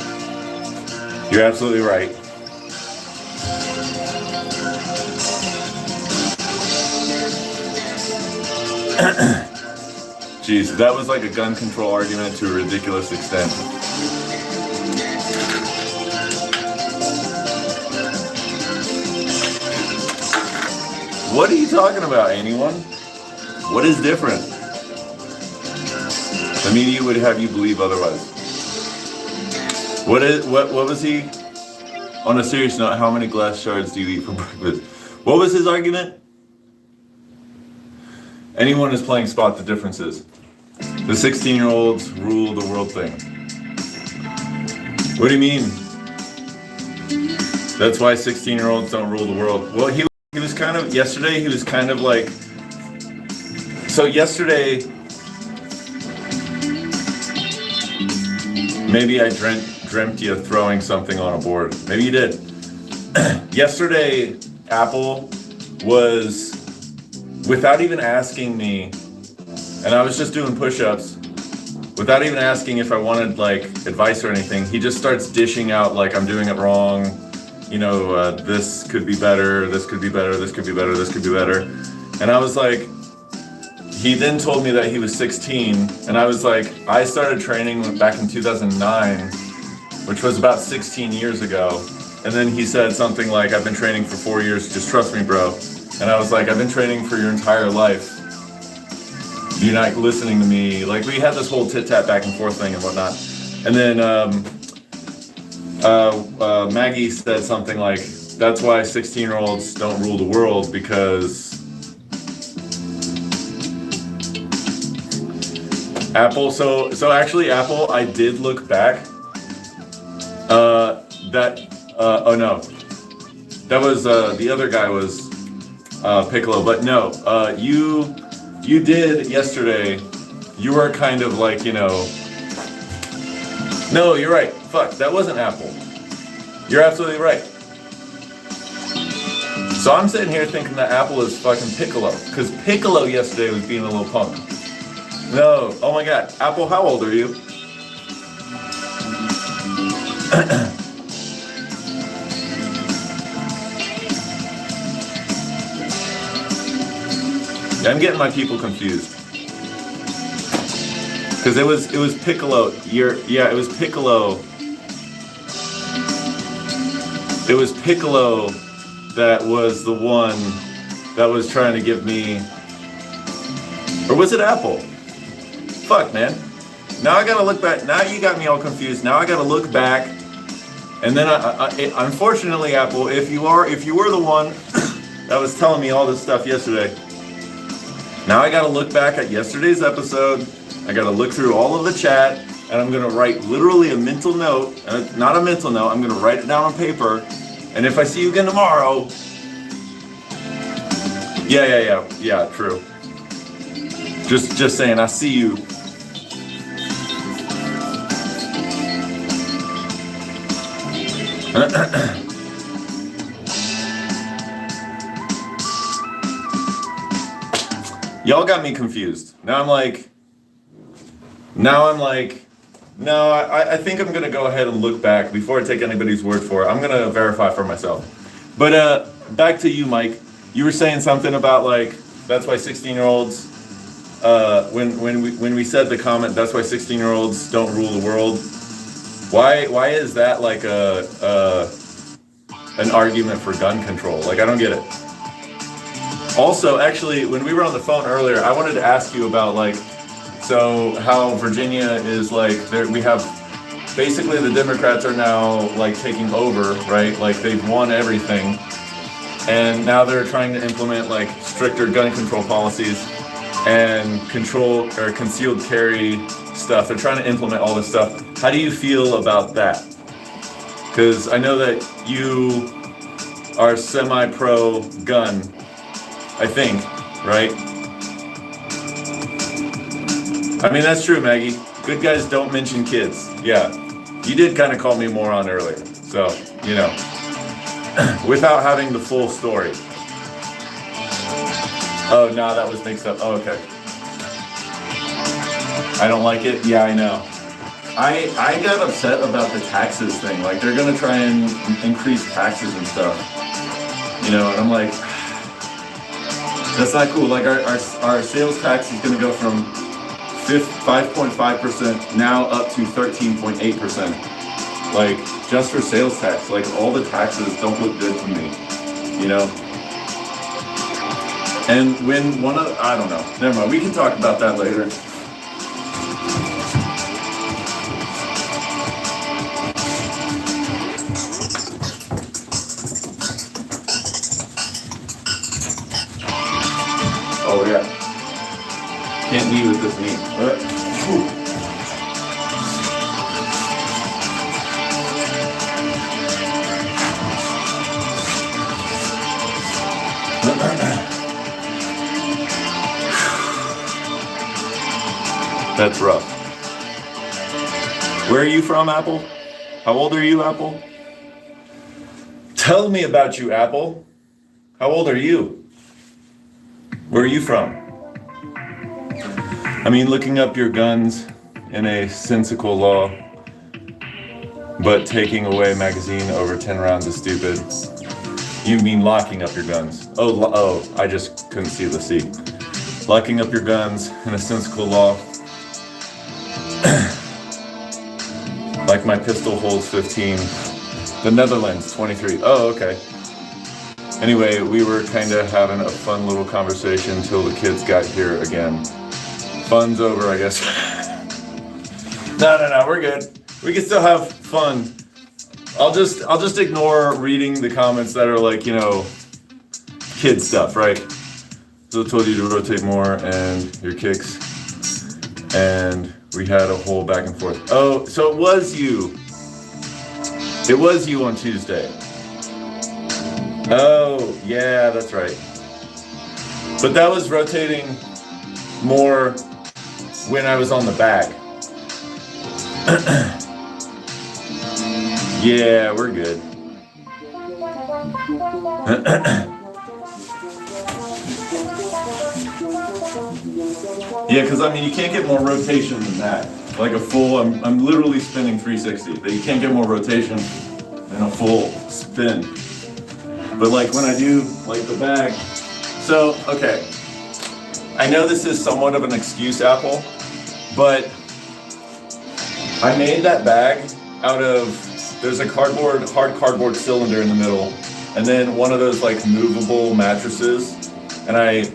You're absolutely right. Jeez, that was like a gun control argument to a ridiculous extent. What are you talking about, anyone? What is different? The media would have you believe otherwise. What was he? On a serious note, how many glass shards do you eat for breakfast? What was his argument? Anyone is playing spot the differences. The 16-year-olds rule the world thing. What do you mean? That's why 16-year-olds don't rule the world. Well, he was kind of, yesterday he was kind of like, so yesterday, maybe I dreamt you throwing something on a board. Maybe you did. Yesterday, Apple was, without even asking me, and I was just doing push-ups, without even asking if I wanted like advice or anything, he just starts dishing out like I'm doing it wrong. You know, this could be better, this could be better, this could be better, this could be better. And I was like, he then told me that he was 16, and I was like, I started training back in 2009, which was about 16 years ago. And then he said something like, I've been training for 4 years, just trust me, bro. And I was like, I've been training for your entire life. You're not listening to me. Like, we had this whole tit-tat back and forth thing and whatnot. And then Maggie said something like, that's why 16-year-olds don't rule the world, because Apple, so actually Apple, I did look back, oh no, that was, the other guy was Piccolo, but no, you did yesterday, you were kind of like, you know, no, you're right, fuck, that wasn't Apple, you're absolutely right. So I'm sitting here thinking that Apple is fucking Piccolo, because Piccolo yesterday was being a little punk. No, oh my god, Apple, how old are you? I'm getting my people confused. Because it was Piccolo. It was Piccolo. It was Piccolo that was the one that was trying to give me, or was it Apple? Fuck, man. Now I gotta look back. Now you got me all confused. Now I gotta look back, and then unfortunately, Apple, if you were the one that was telling me all this stuff yesterday, now I gotta look back at yesterday's episode. I gotta look through all of the chat, and I'm gonna write literally a mental note. Not a mental note. I'm gonna write it down on paper, and if I see you again tomorrow, yeah, true. Just saying, I see you. Y'all got me confused. Now I'm like, no, I think I'm gonna go ahead and look back before I take anybody's word for it. I'm gonna verify for myself. But back to you, Mike. You were saying something about like, that's why 16-year-olds, when we said the comment, that's why 16-year-olds don't rule the world. Why is that like an argument for gun control? Like, I don't get it. Also, actually, when we were on the phone earlier, I wanted to ask you about like, so how Virginia is like, we have, basically the Democrats are now like taking over, right? Like they've won everything. And now they're trying to implement like stricter gun control policies and control or concealed carry stuff. They're trying to implement all this stuff. How do you feel about that? Because I know that you are semi-pro gun, I think, right? I mean, that's true, Maggie. Good guys don't mention kids. Yeah, you did kind of call me a moron earlier. So, you know, without having the full story. Oh, no, that was mixed up. Oh, okay. I don't like it. Yeah, I know. I got upset about the taxes thing. Like, they're gonna try and increase taxes and stuff. You know, and I'm like, that's not cool. Like, our sales tax is gonna go from 5.5% now up to 13.8%. Like, just for sales tax. Like, all the taxes don't look good to me. You know? And when I don't know. Never mind. We can talk about that later. Oh yeah. Can't eat with this meat. What? That's rough. Where are you from, Apple? How old are you, Apple? Tell me about you, Apple. How old are you? Where are you from? I mean, looking up your guns in a sensical law, but taking away magazine over 10 rounds is stupid. You mean locking up your guns. Oh, I just couldn't see the C. Locking up your guns in a sensical law. Like my pistol holds 15. The Netherlands, 23. Oh, okay. Anyway, we were kind of having a fun little conversation until the kids got here again. Fun's over, I guess. No, we're good. We can still have fun. I'll just ignore reading the comments that are like, you know, kid stuff, right? So I told you to rotate more and your kicks. And we had a whole back and forth. Oh, so it was you. It was you on Tuesday. Oh, yeah, that's right. But that was rotating more when I was on the bag. Yeah, we're good. Yeah, because I mean, you can't get more rotation than that. Like a full, I'm literally spinning 360, but you can't get more rotation than a full spin. But like when I do like the bag, so, okay. I know this is somewhat of an excuse, Apple, but I made that bag out of, there's a hard cardboard cylinder in the middle, and then one of those like movable mattresses, and I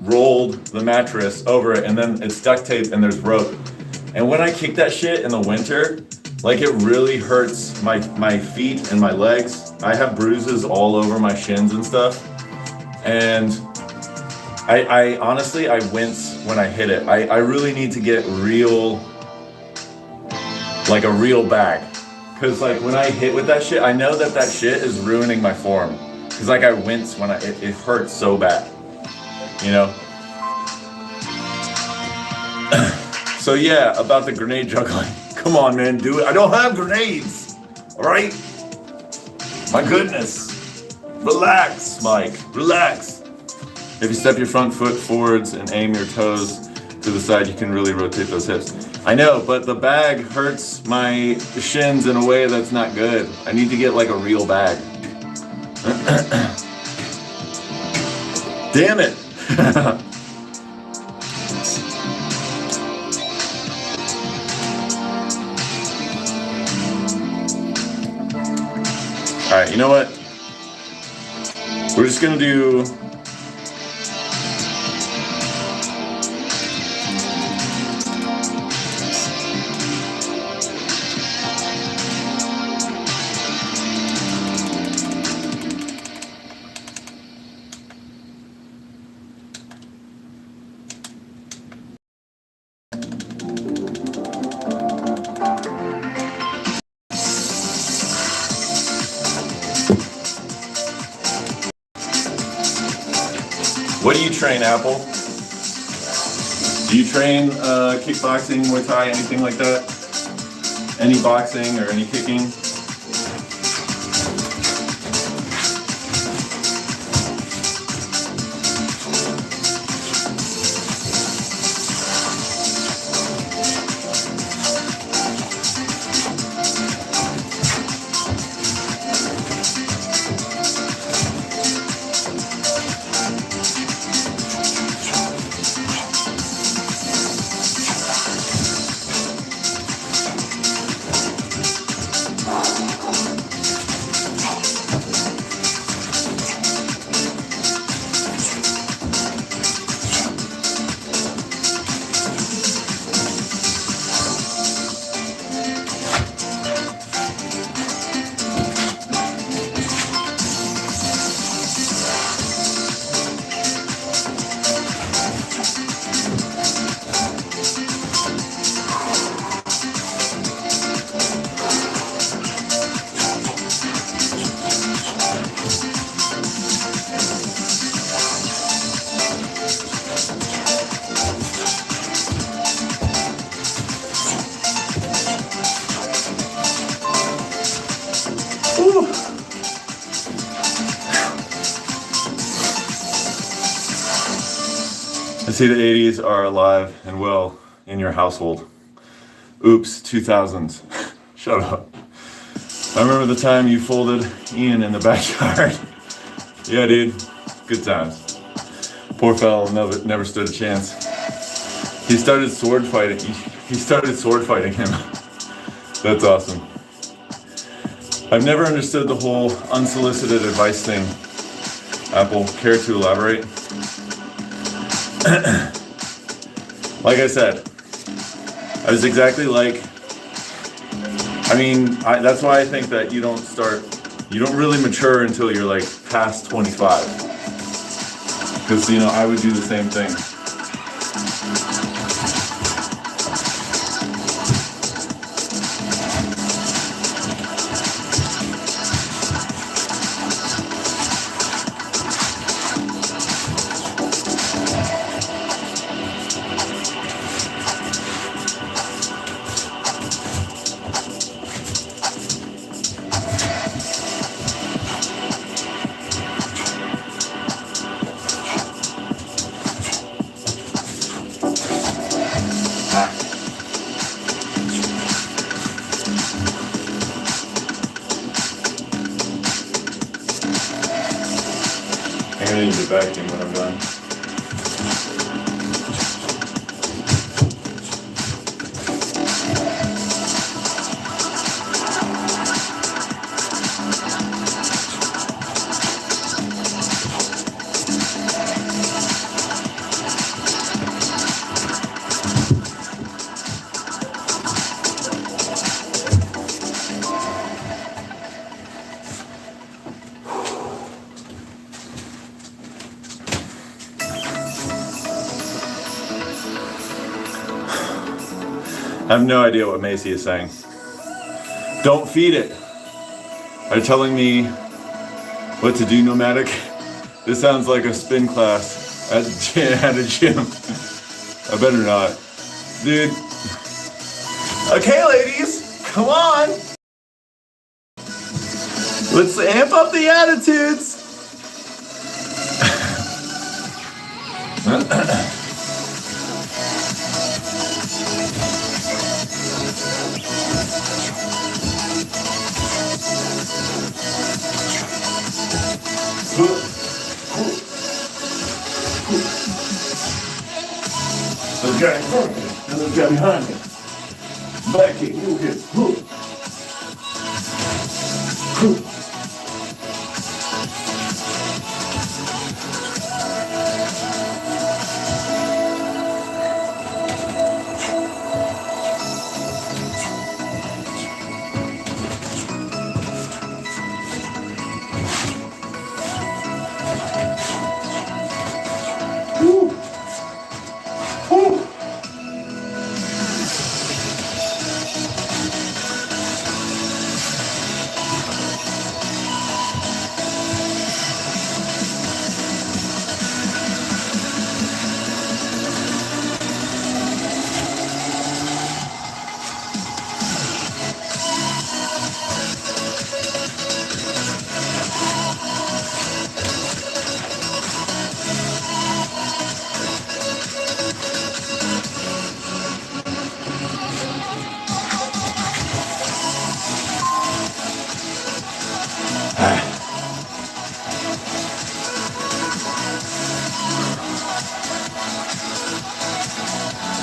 rolled the mattress over it, and then it's duct tape and there's rope. And when I kick that shit in the winter, like it really hurts my feet and my legs. I have bruises all over my shins and stuff. And I honestly, I wince when I hit it. I really need to get like a real bag. Cause like when I hit with that shit, I know that shit is ruining my form. Cause like I wince when it hurts so bad, you know? So yeah, about the grenade juggling. Come on, man, do it. I don't have grenades, all right? My goodness. Relax, Mike, relax. If you step your front foot forwards and aim your toes to the side, you can really rotate those hips. I know, but the bag hurts my shins in a way that's not good. I need to get like a real bag. Damn it. All right, you know what? We're just gonna do What do you train, Apple? Do you train kickboxing, Muay Thai, anything like that? Any boxing or any kicking? see the 80s are alive and well in your household. Oops, 2000s. Shut up. I remember the time you folded Ian in the backyard. Yeah, dude. Good times. Poor fellow never stood a chance. He started sword fighting. He started sword fighting him. That's awesome. I've never understood the whole unsolicited advice thing. Apple, care to elaborate? Like I said, I was exactly like, that's why I think that you don't really mature until you're like past 25. Because, I would do the same thing. I'm gonna need to vacuum when I'm done. I have no idea what Macy is saying. Don't feed it. Are you telling me what to do, nomadic? This sounds like a spin class at a gym. I better not. Dude. Okay, ladies, come on. Let's amp up the attitudes. There's a guy in front of me, and there's a guy behind me. Back kick, heel kick.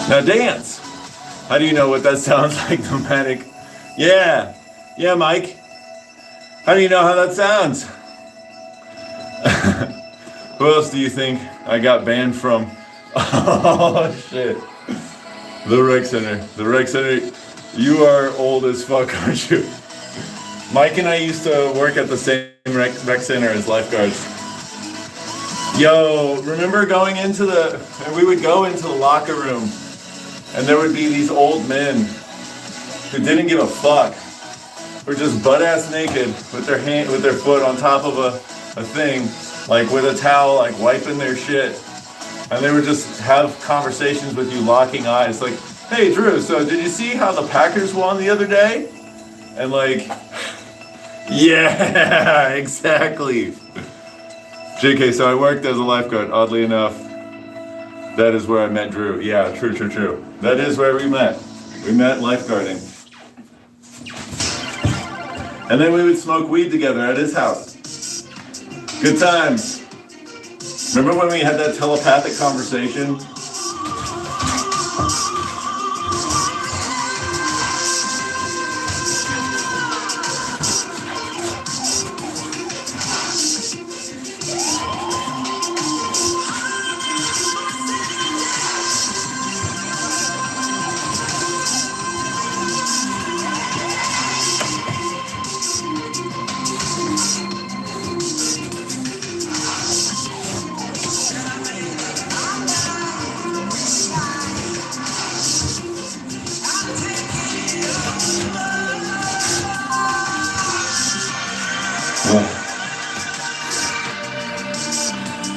Now dance. How do you know what that sounds like, nomadic? Yeah, Mike. How do you know how that sounds? Who else do you think I got banned from? Oh shit. The rec center. You are old as fuck, aren't you? Mike and I used to work at the same rec center as lifeguards. Yo, remember going into we would go into the locker room and there would be these old men who didn't give a fuck. Were just butt-ass naked with their foot on top of a thing, like with a towel, like wiping their shit. And they would just have conversations with you, locking eyes, like, hey Drew, so did you see how the Packers won the other day? And like, yeah, exactly. JK, so I worked as a lifeguard, oddly enough. That is where I met Drew. Yeah, true. That is where we met. We met lifeguarding. And then we would smoke weed together at his house. Good times. Remember when we had that telepathic conversation?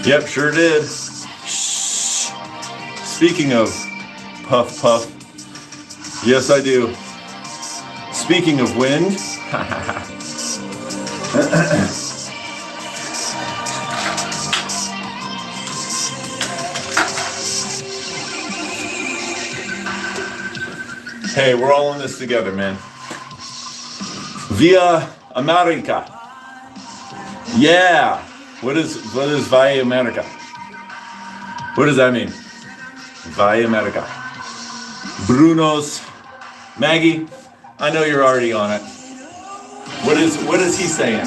Yep, sure did. Shh. Speaking of puff puff, yes I do. Speaking of wind, hey, we're all in this together, man. Via America. Yeah. What is Via America? What does that mean? Via America. Bruno's. Maggie, I know you're already on it. What is he saying?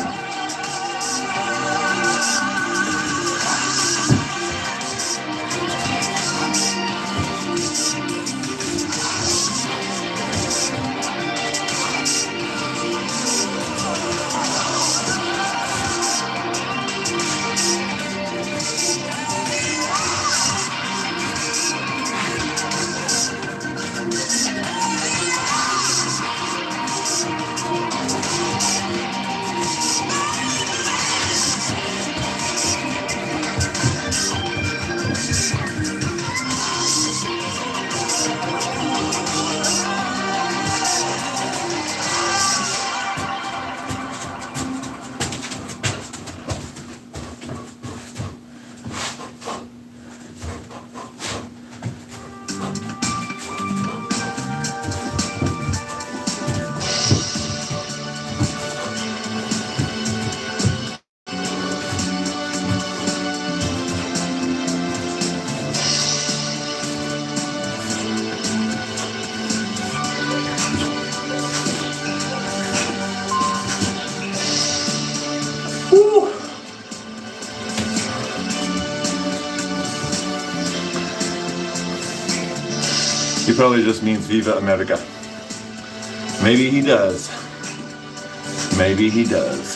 He probably just means Viva America. Maybe he does. Maybe he does.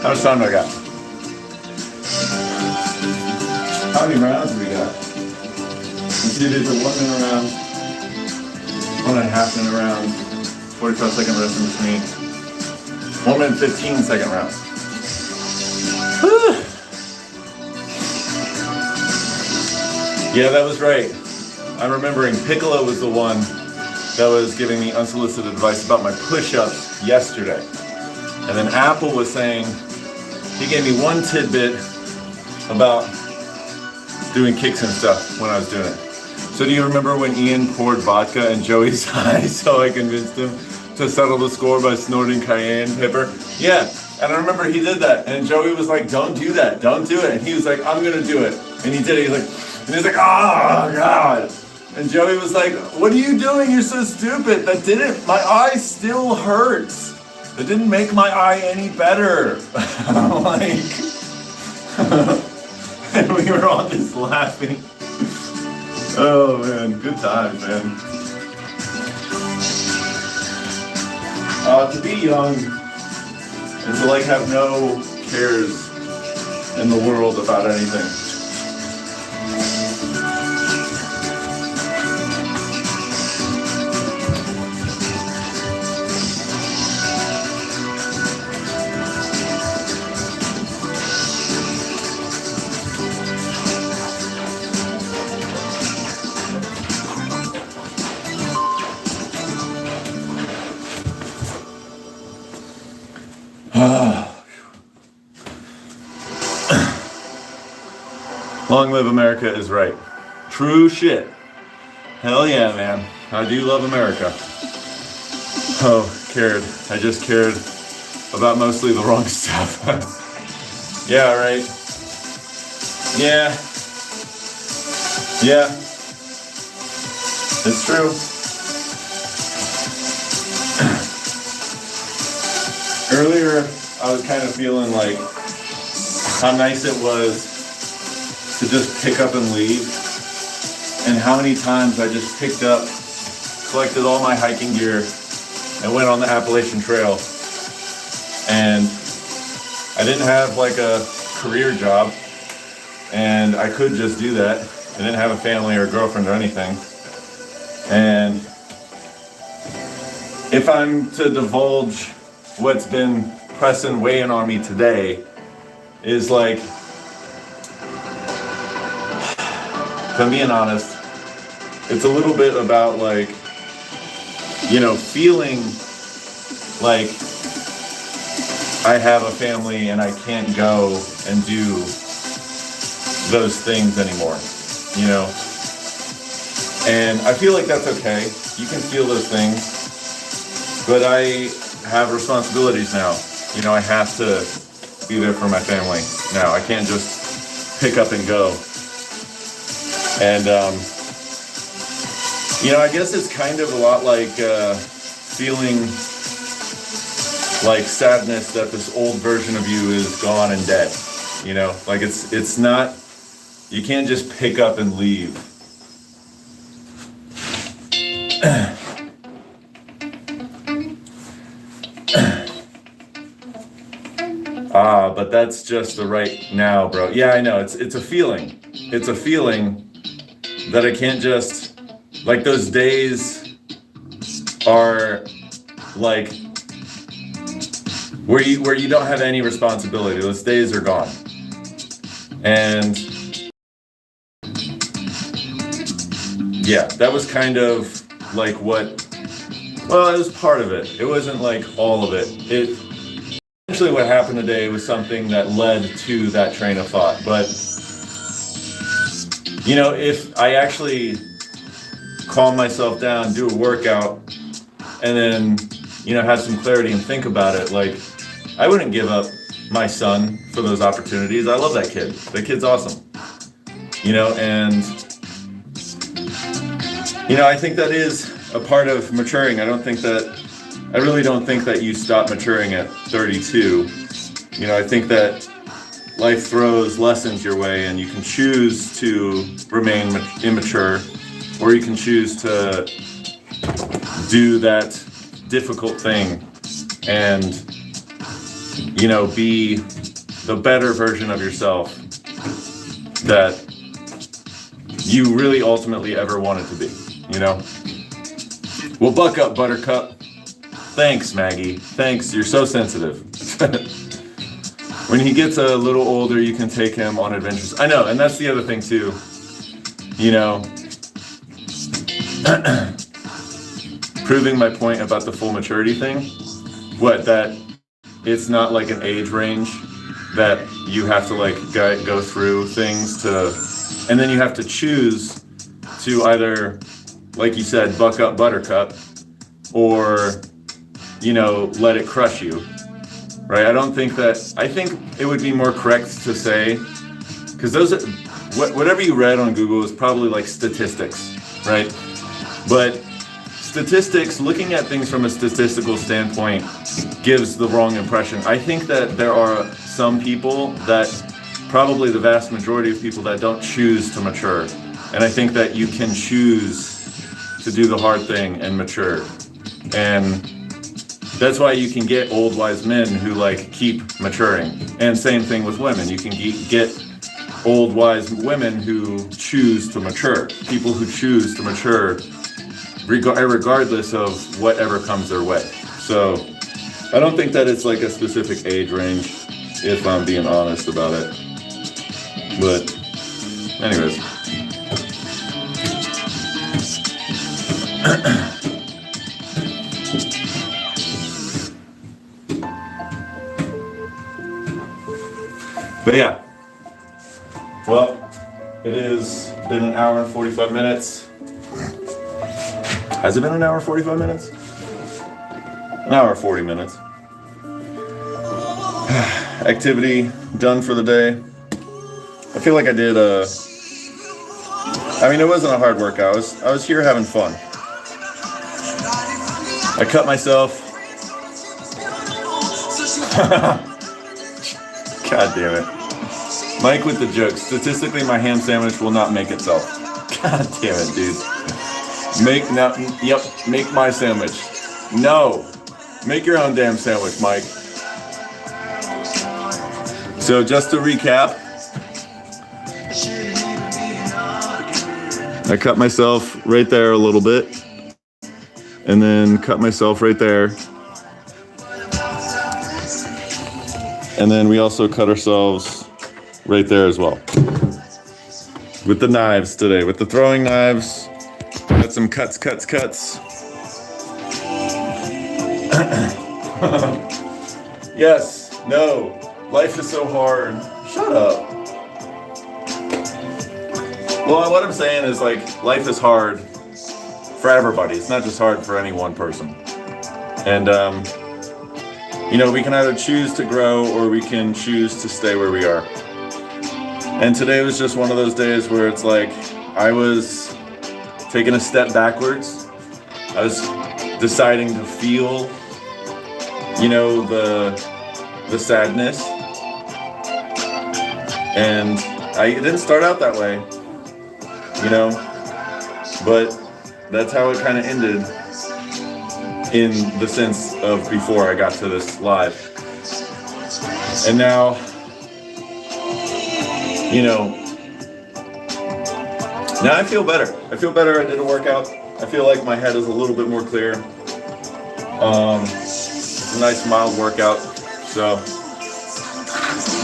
How much time do I got? How many rounds do we got? Let's do this a 1 minute round, 1.5 minute round, 45-second rest in between. 1 minute 15-second round. Whew. Yeah, that was right. I'm remembering Piccolo was the one that was giving me unsolicited advice about my push-ups yesterday. And then Apple was saying, he gave me one tidbit about doing kicks and stuff when I was doing it. So do you remember when Ian poured vodka in Joey's eyes so I convinced him to settle the score by snorting cayenne pepper? Yeah, and I remember he did that. And Joey was like, don't do that, don't do it. And he was like, I'm gonna do it. And he did it, and he's like, oh God. And Joey was like, what are you doing? You're so stupid. That didn't, my eye still hurts. That didn't make my eye any better. Like, and we were all just laughing. Oh man, good times, man. To be young is to like have no cares in the world about anything. Long live America is right. True shit. Hell yeah, man. I do love America. Oh, cared. I just cared about mostly the wrong stuff. Yeah, right. Yeah. Yeah. It's true. Earlier, I was kind of feeling like how nice it was to just pick up and leave, and how many times I just picked up, collected all my hiking gear, and went on the Appalachian Trail. And I didn't have like a career job, and I could just do that. I didn't have a family or a girlfriend or anything. And if I'm to divulge what's been pressing, weighing on me today, is like, if I'm being honest, it's a little bit about like, you know, feeling like I have a family and I can't go and do those things anymore, you know? And I feel like that's okay. You can feel those things, but I have responsibilities now. You know, I have to be there for my family now. I can't just pick up and go. And, you know, I guess it's kind of a lot like feeling like sadness that this old version of you is gone and dead. You know, like it's not, you can't just pick up and leave. But that's just the right now, bro. Yeah, I know. It's a feeling. It's a feeling that I can't just, like, those days are like where you don't have any responsibility. Those days are gone. And yeah, that was kind of like what, well, it was part of it. It wasn't like all of it. Essentially what happened today was something that led to that train of thought. But, you know, if I actually calm myself down, do a workout, and then, you know, have some clarity and think about it, like, I wouldn't give up my son for those opportunities. I love that kid. That kid's awesome. You know, and, you know, I think that is a part of maturing. I really don't think that you stop maturing at 32. You know, I think that life throws lessons your way, and you can choose to remain immature, or you can choose to do that difficult thing and, you know, be the better version of yourself that you really ultimately ever wanted to be, you know? Well, buck up, Buttercup. Thanks, Maggie. Thanks, you're so sensitive. When he gets a little older, you can take him on adventures. I know, and that's the other thing too. You know, proving my point about the full maturity thing. That it's not like an age range that you have to like go through things to, and then you have to choose to either, like you said, buck up, Buttercup, or, you know, let it crush you, right? I think it would be more correct to say, because whatever you read on Google is probably like statistics, right? But statistics, looking at things from a statistical standpoint, gives the wrong impression. I think that there are some people, that probably the vast majority of people, that don't choose to mature. And I think that you can choose to do the hard thing and mature. And that's why you can get old wise men who like keep maturing. And same thing with women. You can get old wise women who choose to mature. People who choose to mature regardless of whatever comes their way. So I don't think that it's like a specific age range, if I'm being honest about it. But anyways. But yeah, well, It has been an hour and 45 minutes. Has it been an hour and 45 minutes? An hour and 40 minutes. Activity done for the day. I feel like I did I mean, it wasn't a hard workout. I was here having fun. I cut myself. God damn it. Mike with the jokes. Statistically, my ham sandwich will not make itself. God damn it, dude. Make my sandwich. No. Make your own damn sandwich, Mike. So just to recap, I cut myself right there a little bit, and then cut myself right there. And then we also cut ourselves right there as well. With the knives today, with the throwing knives. Got some cuts. Yes, no, life is so hard. Shut up. Well, what I'm saying is, like, life is hard for everybody. It's not just hard for any one person. And, you know, we can either choose to grow or we can choose to stay where we are. And today was just one of those days where it's like I was taking a step backwards. I was deciding to feel, you know, the sadness. And it didn't start out that way, you know, but that's how it kind of ended in the sense of before I got to this live. And now, you know, now I feel better. I feel better. I did a workout. I feel like my head is a little bit more clear. It's a nice mild workout. So,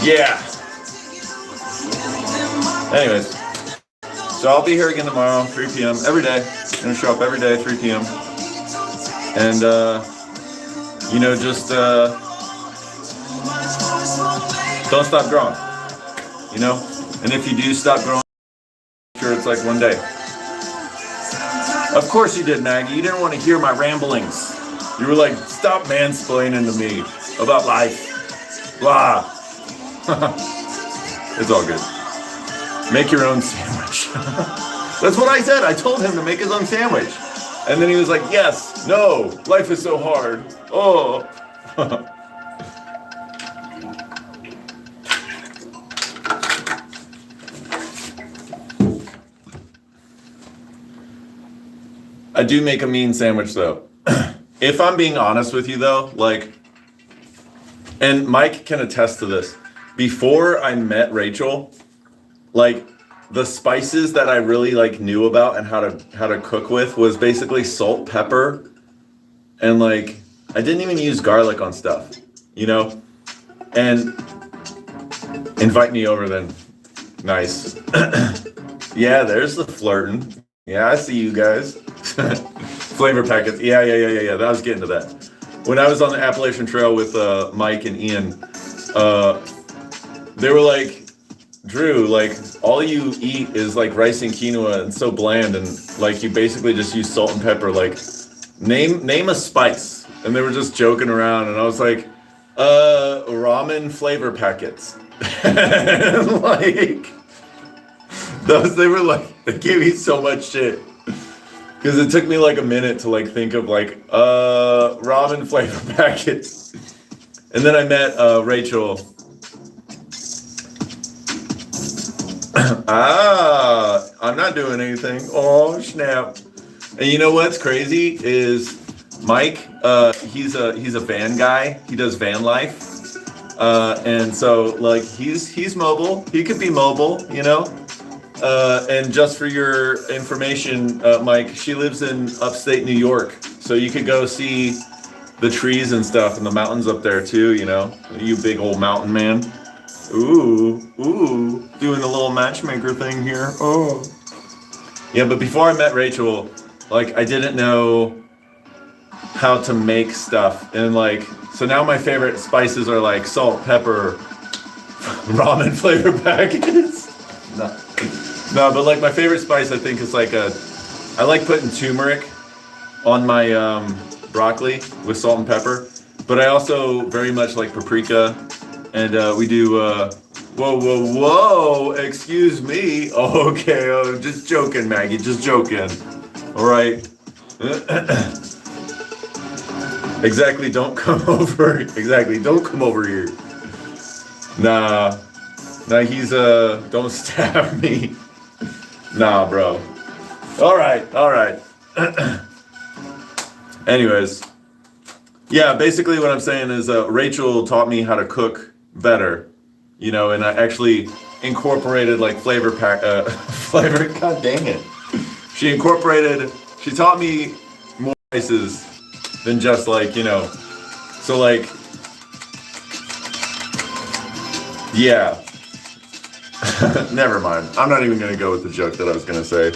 yeah. Anyways, so I'll be here again tomorrow, 3 p.m. every day. I'm gonna show up every day, 3 p.m. And, you know, just don't stop growing, you know? And if you do stop growing, sure it's like one day. Of course you did, Maggie. You didn't want to hear my ramblings. You were like, stop mansplaining to me about life. Blah. It's all good. Make your own sandwich. That's what I said. I told him to make his own sandwich. And then he was like, yes, no, life is so hard. Oh. I do make a mean sandwich though. If I'm being honest with you though, like, and Mike can attest to this, before I met Rachel, like, the spices that I really like knew about and how to cook with was basically salt, pepper, and like I didn't even use garlic on stuff, you know? And invite me over then. Nice. Yeah, there's the flirting. Yeah, I see you guys. Flavor packets. Yeah. That was getting to that. When I was on the Appalachian Trail with Mike and Ian, they were like, Drew, like, all you eat is like rice and quinoa and so bland, and like you basically just use salt and pepper. Like, name a spice. And they were just joking around, and I was like, ramen flavor packets. And like, they were like, they gave me so much shit. Because it took me like a minute to like think of like, ramen flavor packets. And then I met Rachel. I'm not doing anything. Oh, snap. And you know what's crazy is Mike, he's a van guy. He does van life. And so like he's mobile. He could be mobile, you know? And just for your information, Mike, she lives in upstate New York. So you could go see the trees and stuff and the mountains up there too, you know? You big old mountain man. Ooh, doing the little matchmaker thing here. Oh. Yeah, but before I met Rachel, like, I didn't know how to make stuff. And like, so now my favorite spices are like salt, pepper, ramen flavor packets. No, but like my favorite spice, I think is like I like putting turmeric on my broccoli with salt and pepper. But I also very much like paprika, and we do. Whoa, whoa, whoa! Excuse me. Okay, just joking, Maggie. Just joking. All right. Exactly. Don't come over. Exactly. Don't come over here. Nah. Nah. He's Don't stab me. Nah, bro. All right. All right. Anyways. Yeah, basically what I'm saying is Rachel taught me how to cook better, you know, and I actually incorporated like flavor. God dang it! She taught me more spices than just like, you know, so like, yeah. Never mind. I'm not even gonna go with the joke that I was gonna say.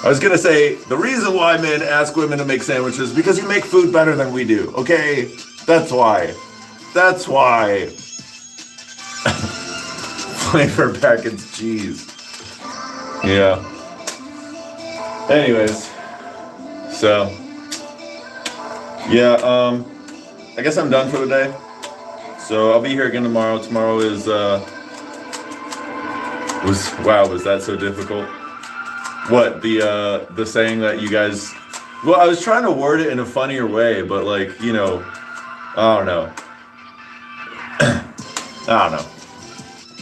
I was gonna say, the reason why men ask women to make sandwiches is because you make food better than we do, okay? That's why. That's why. Flavor packaged cheese. Yeah. Anyways. So. Yeah, I guess I'm done for the day. So I'll be here again tomorrow. Tomorrow is, was that so difficult? What, the saying that you guys, well, I was trying to word it in a funnier way, but like, you know, I don't know. I don't know.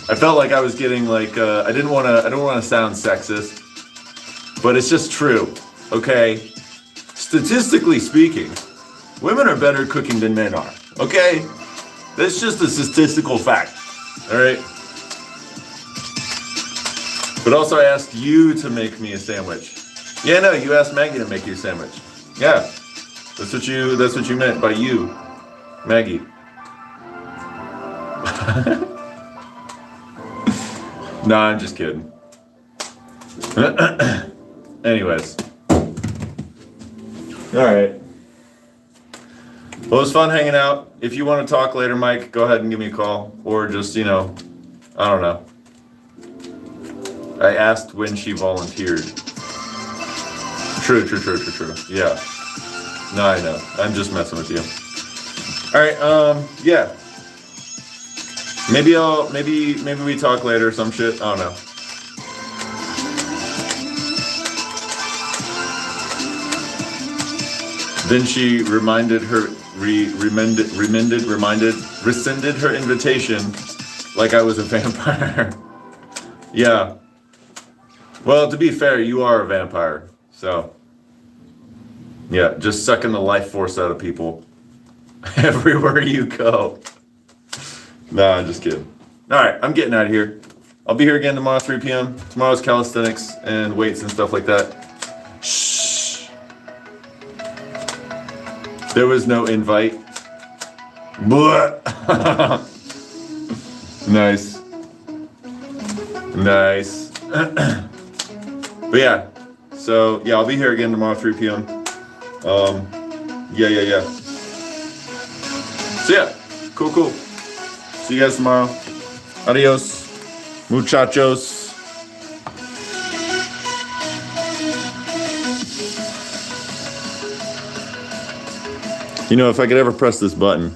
I felt like I was getting like, I don't want to sound sexist, but it's just true, okay? Statistically speaking, women are better cooking than men are, okay? That's just a statistical fact, all right? But also I asked you to make me a sandwich. Yeah, no, you asked Maggie to make you a sandwich. Yeah. That's what you meant by you, Maggie. Nah, I'm just kidding. Anyways. Alright. Well, it was fun hanging out. If you want to talk later, Mike, go ahead and give me a call. Or just, you know, I don't know. I asked when she volunteered. True. Yeah. No, I know. I'm just messing with you. Alright, yeah. Maybe we talk later or some shit. I don't know. Then she rescinded her invitation like I was a vampire. Yeah. Well, to be fair, you are a vampire, so yeah, just sucking the life force out of people everywhere you go. Nah, I'm just kidding. All right, I'm getting out of here. I'll be here again tomorrow, 3 p.m. Tomorrow's calisthenics and weights and stuff like that. Shh. There was no invite. Nice. Nice. But yeah, so yeah, I'll be here again tomorrow, 3 p.m. Yeah. So yeah, cool. See you guys tomorrow. Adios, muchachos. You know, if I could ever press this button.